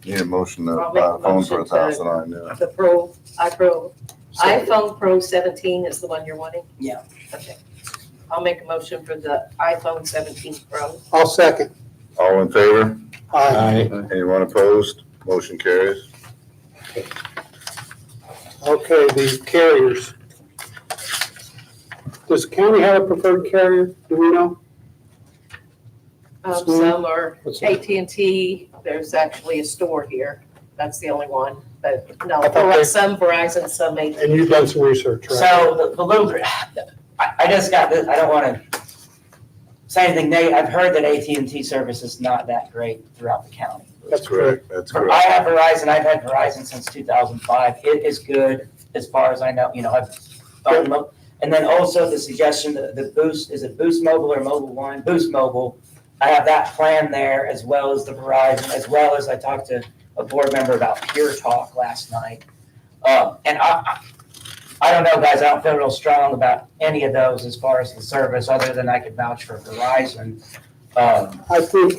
Need a motion to I'll make buy a a phone for motion to- 1,000, I know. The iPhone Pro 17 is the one you're wanting? Yeah. Okay. I'll make a motion for the iPhone 17 Pro. I'll second. All in favor? Aye. Anyone opposed? Motion carries. Okay, the carriers. Does the county have a preferred carrier? Do we know? Some are What's that? AT&T, there's actually a store here. That's the only one, but no, I thought they- some Verizon, some AT&T. And you've done some research, right? So the little, I just got this, I don't want to say anything negative. I've heard that AT&T service is not that great throughout the county. That's correct. That's I correct. have Verizon, I've had Verizon since 2005. It is good as far as I know, and then also the suggestion, the Boost, is it Boost Mobile or Mobile One? Boost Mobile. I have that plan there as well as the Verizon, as well as I talked to a board member about Pure Talk last night. And I don't know, guys, I don't feel real strong about any of those as far as the service, other than I could vouch for Verizon. I think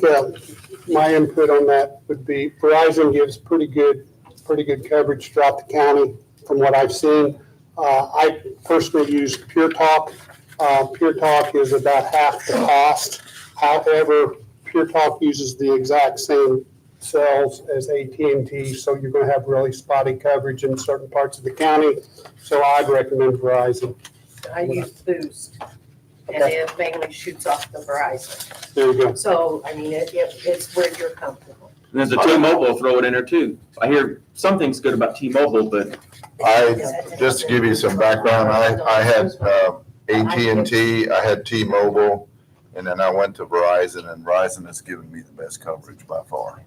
my input on that would be Verizon gives pretty good coverage throughout the county from what I've seen. I personally use Pure Talk. Pure Talk is about half the cost. However, Pure Talk uses the exact same cells as AT&T, so you're going to have really spotty coverage in certain parts of the county. So I'd recommend Verizon. I use Boost, and it mainly shoots off the Verizon. There you go. So, I mean, it's where you're comfortable. And there's a T-Mobile, throw it in there too. I hear some things good about T-Mobile, but Just to give you some background, I had AT&T, I had T-Mobile, and then I went to Verizon, and Verizon has given me the best coverage by far.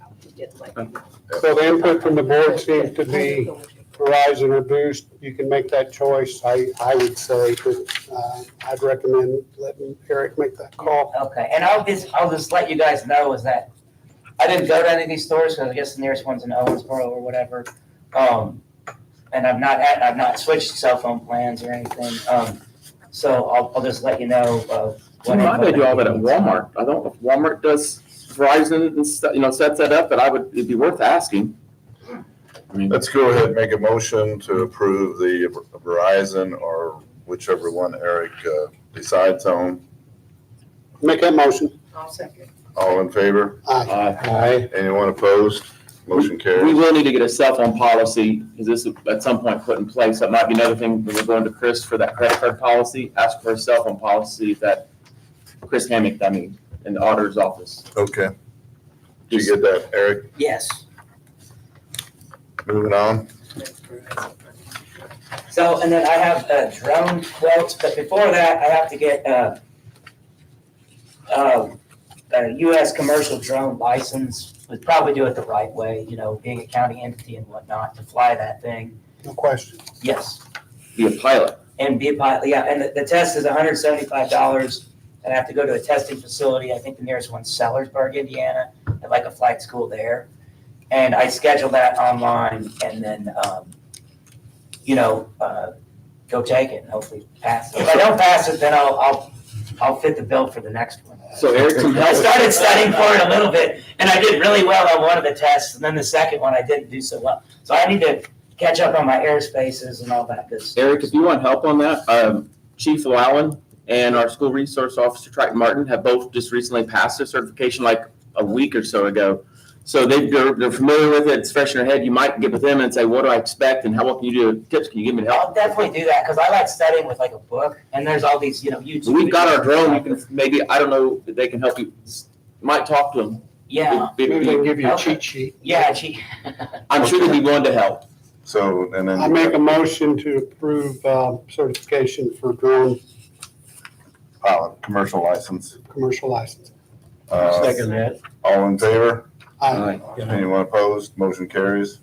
So the input from the board seems to be Verizon or Boost. You can make that choice, I would say, but I'd recommend letting Eric make that call. Okay, and I'll just let you guys know is that I didn't go to any of these stores because I guess the nearest one's in Owensboro or whatever. And I've not switched cell phone plans or anything. So I'll just let you know. you might be able to do all that at Walmart. I don't know if Walmart does Verizon and sets that up, but it'd be worth asking. I mean, Let's go ahead and make a motion to approve the Verizon or whichever one Eric decides on. Make that motion. I'll second. All in favor? Aye. Anyone opposed? Motion we carries. will need to get a cell phone policy, because this is at some point put in place. That might be another thing when we're going to Chris for that credit card policy, ask for a cell phone policy that Chris Hammock, in the auditor's office. Okay. Did you get that, Eric? Yes. Moving on. So, and then I have drone quotes, but before that, I have to get a U.S. commercial drone license. We'd probably do it the right way, being a county entity and whatnot, to fly that thing. No question. Yes. Be a pilot. And be a pilot, yeah, and the test is $175, and I have to go to a testing facility. I think the nearest one's Sellersburg, Indiana, at like a flight school there. And I schedule that online and then, go take it and hopefully pass it. If I don't pass it, then I'll fit the bill for the next one. So Eric, some I help. started studying for it a little bit, and I did really well on one of the tests, and then the second one I didn't do so well. So I need to catch up on my airspaces and all that good stuff. Eric, if you want help on that, Chief Lowen and our school resource officer, Triton Martin, have both just recently passed their certification like a week or so ago. So they're familiar with it, it's fresh in their head. You might get with them and say, what do I expect and what can you do? Tips, can you give me help? I'll definitely do that, because I like studying with like a book, and there's all these, YouTube. We've got our videos. drone, you can maybe, I don't know, they can help you, might talk to them. Yeah, Maybe they can give you a Okay. cheat sheet. yeah, gee. I'm sure they'd be willing to help. So, and then. I make a motion to approve certification for drone pilot, commercial license. commercial license. Second that. All in favor? Aye. Anyone opposed? Motion carries.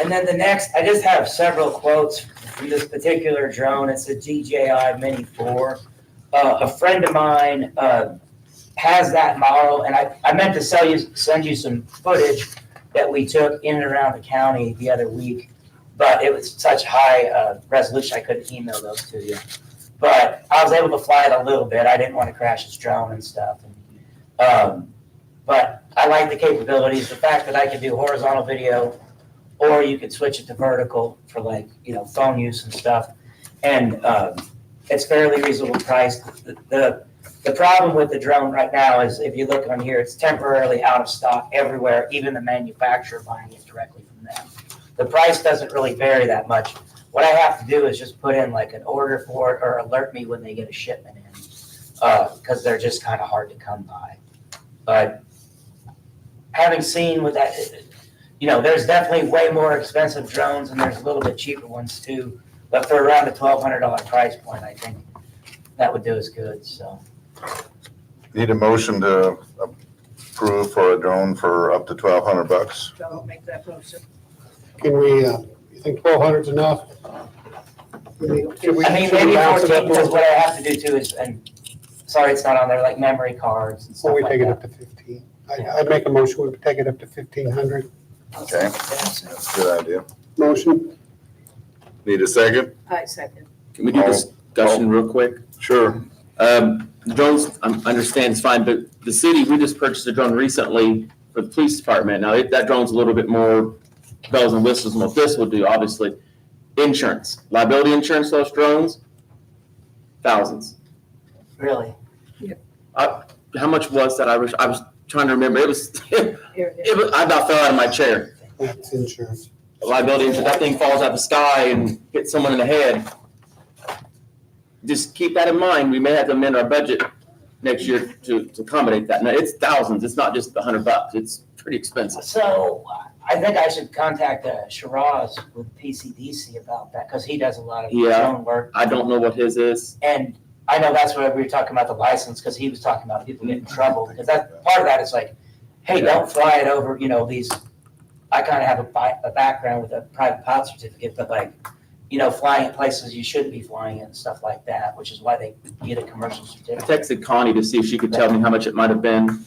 And then the next, I just have several quotes from this particular drone. It's a DJI Mini 4. A friend of mine has that model, and I meant to send you some footage that we took in and around the county the other week, but it was such high resolution I couldn't email those to you. But I was able to fly it a little bit. I didn't want to crash his drone and stuff. But I like the capabilities, the fact that I can do horizontal video, or you could switch it to vertical for like, phone use and stuff. And it's fairly reasonable priced. The problem with the drone right now is if you look on here, it's temporarily out of stock everywhere, even the manufacturer buying it directly from them. The price doesn't really vary that much. What I have to do is just put in like an order for it or alert me when they get a shipment in, because they're just kind of hard to come by. But having seen with that, there's definitely way more expensive drones and there's a little bit cheaper ones too. But for around the $1,200 price point, I think that would do us good, so. Need a motion to approve for a drone for up to $1,200. Don't make that motion. Can we, you think 1,200 is enough? Should we- should we Maybe bounce it 14, up a because little? what I have to do too is, and sorry it's not on there, like memory cards and stuff Or we like take it that. up to 15? I'd make a motion, we take it up to 1,500. Okay, that's a good idea. Motion? Need a second? I second. Can we do discussion real quick? Sure. Drones, I understand it's fine, but the city, we just purchased a drone recently for the police department. Now, that drone's a little bit more bells and whistles than what this will do, obviously. Insurance, liability insurance, those drones, thousands. Really? How much was that? I was trying to remember. It was, Here it is. I about fell out of my chair. That's insurance. Liability insurance, that thing falls out of the sky and hits someone in the head. Just keep that in mind. We may have to amend our budget next year to accommodate that. Now, it's thousands. It's not just $100. It's pretty expensive. So I think I should contact Shiraz with PCDC about that, because he does a lot of his Yeah. own work. I don't know what his is. And I know that's what we were talking about, the license, because he was talking about people getting in trouble, because that, part of that is like, hey, don't fly it over, these, I kind of have a background with a private pilot certificate, but like, flying at places you shouldn't be flying at and stuff like that, which is why they get a commercial I certificate. texted Connie to see if she could tell me how much it might have been.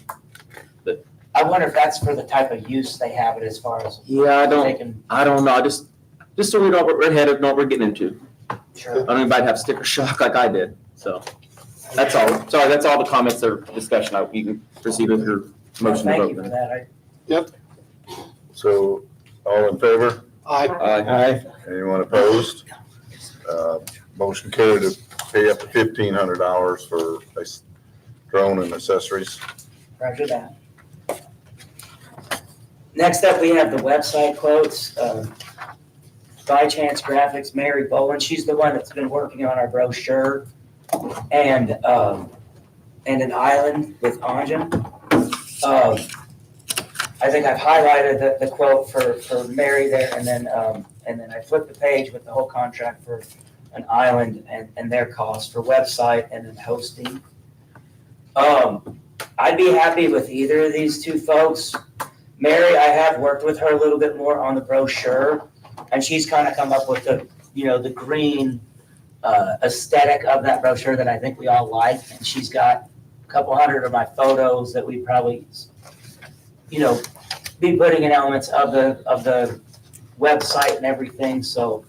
I wonder if that's for the type of use they have it, as far as Yeah, they can, I don't know. Just so we know what we're headed, know what we're getting into. sure. I don't know if anybody have sticker shock like I did. So that's all. Sorry, that's all the comments or discussion. You can proceed with your motion to Thank you vote for then. that. So, all in favor? Aye. Aye. Anyone opposed? Motion carried to pay up to $1,500 for a drone and accessories. Roger that. Next up, we have the website quotes. By Chance Graphics, Mary Bowen, she's the one that's been working on our brochure and an island with Anjan. I think I've highlighted the quote for Mary there, and then I flipped the page with the whole contract for an island and their cost for website and then hosting. I'd be happy with either of these two folks. Mary, I have worked with her a little bit more on the brochure, and she's kind of come up with the green aesthetic of that brochure that I think we all like. And she's got a couple hundred of my photos that we probably, be putting in elements of the website and everything. So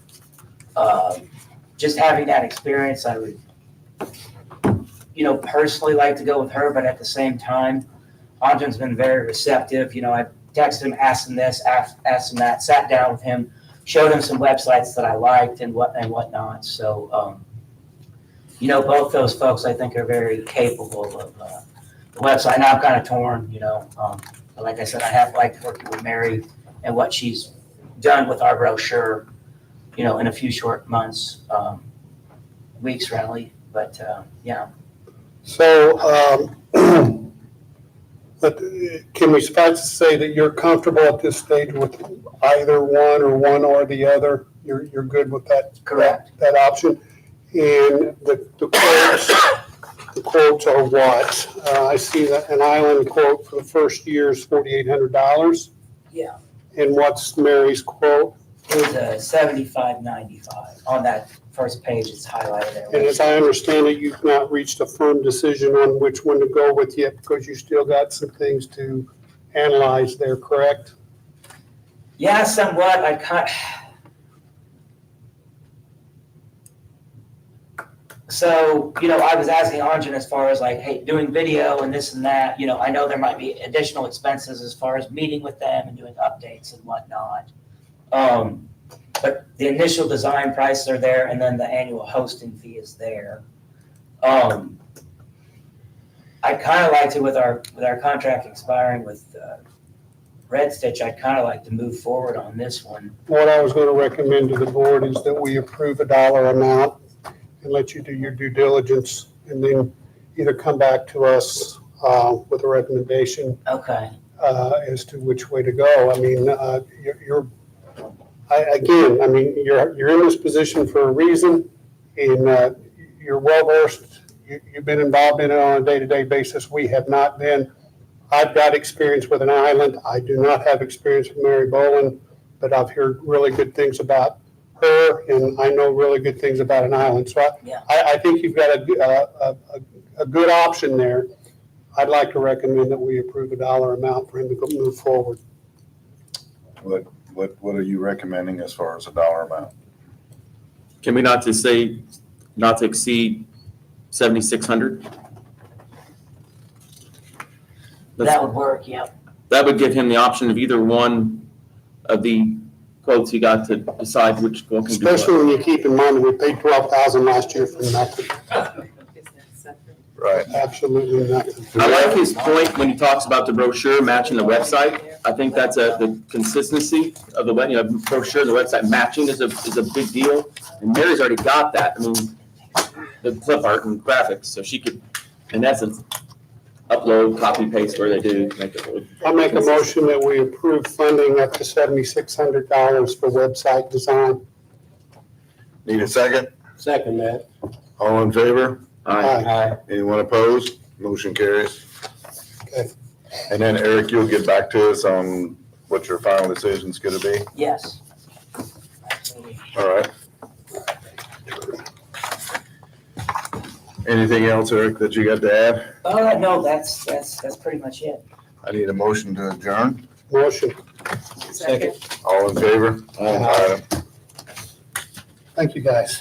just having that experience, I would, personally like to go with her, but at the same time, Anjan's been very receptive. I texted him, asked him this, asked him that, sat down with him, showed him some websites that I liked and whatnot. So, both those folks I think are very capable of the website. Now I'm kind of torn, but like I said, I have liked working with Mary and what she's done with our brochure, in a few short months, weeks really. But yeah. So, but can we suffice to say that you're comfortable at this stage with either one or the other? You're good with that? Correct. That option? And the quotes are what? I see that an island quote for the first year is $4,800. Yeah. And what's Mary's quote? It was a 75.95 on that first page. It's highlighted And there. as I understand it, you've not reached a firm decision on which one to go with yet because you still got some things to analyze there, correct? Yeah, somewhat. So, I was asking Anjan as far as like, hey, doing video and this and that, I know there might be additional expenses as far as meeting with them and doing updates and whatnot. But the initial design prices are there and then the annual hosting fee is there. I kind of like to, with our contract expiring with Red Stitch, I'd kind of like to move forward on this one. What I was going to recommend to the board is that we approve a dollar amount and let you do your due diligence and then either come back to us with a recommendation Okay. as to which way to go. I mean, you're in this position for a reason, and you're well versed. You've been involved in it on a day-to-day basis. We have not been. I've got experience with an island. I do not have experience with Mary Boland, but I've heard really good things about her, and I know really good things about an island. So I think you've got a good option there. I'd like to recommend that we approve a dollar amount for him to go move forward. What are you recommending as far as a dollar amount? Can we not just say not to exceed 7,600? That would work, yeah. That would give him the option of either one of the quotes he got to decide which quote can do what. Especially when you keep in mind that we paid $12,000 last year for nothing. Right. Absolutely nothing. I like his point when he talks about the brochure matching the website. I think that's the consistency of the brochure and the website matching is a big deal. And Mary's already got that. I mean, the clip art and graphics, so she could, in essence, upload, copy, paste where they do. Make it look I'll make a motion that we approve funding up to $7,600 for website design. Need a second? Second that. All in favor? Aye. Anyone opposed? Motion carries. Okay. And then Eric, you'll get back to us on what your final decision's gonna be? Yes. All right. Anything else, Eric, that you got to add? No, that's pretty much it. I need a motion to adjourn. Motion. Second. All in favor? Aye. Thank you, guys.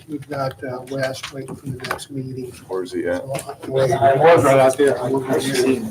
We've got Wes waiting for the next meeting. Where's he at? I was right out there. I was right here.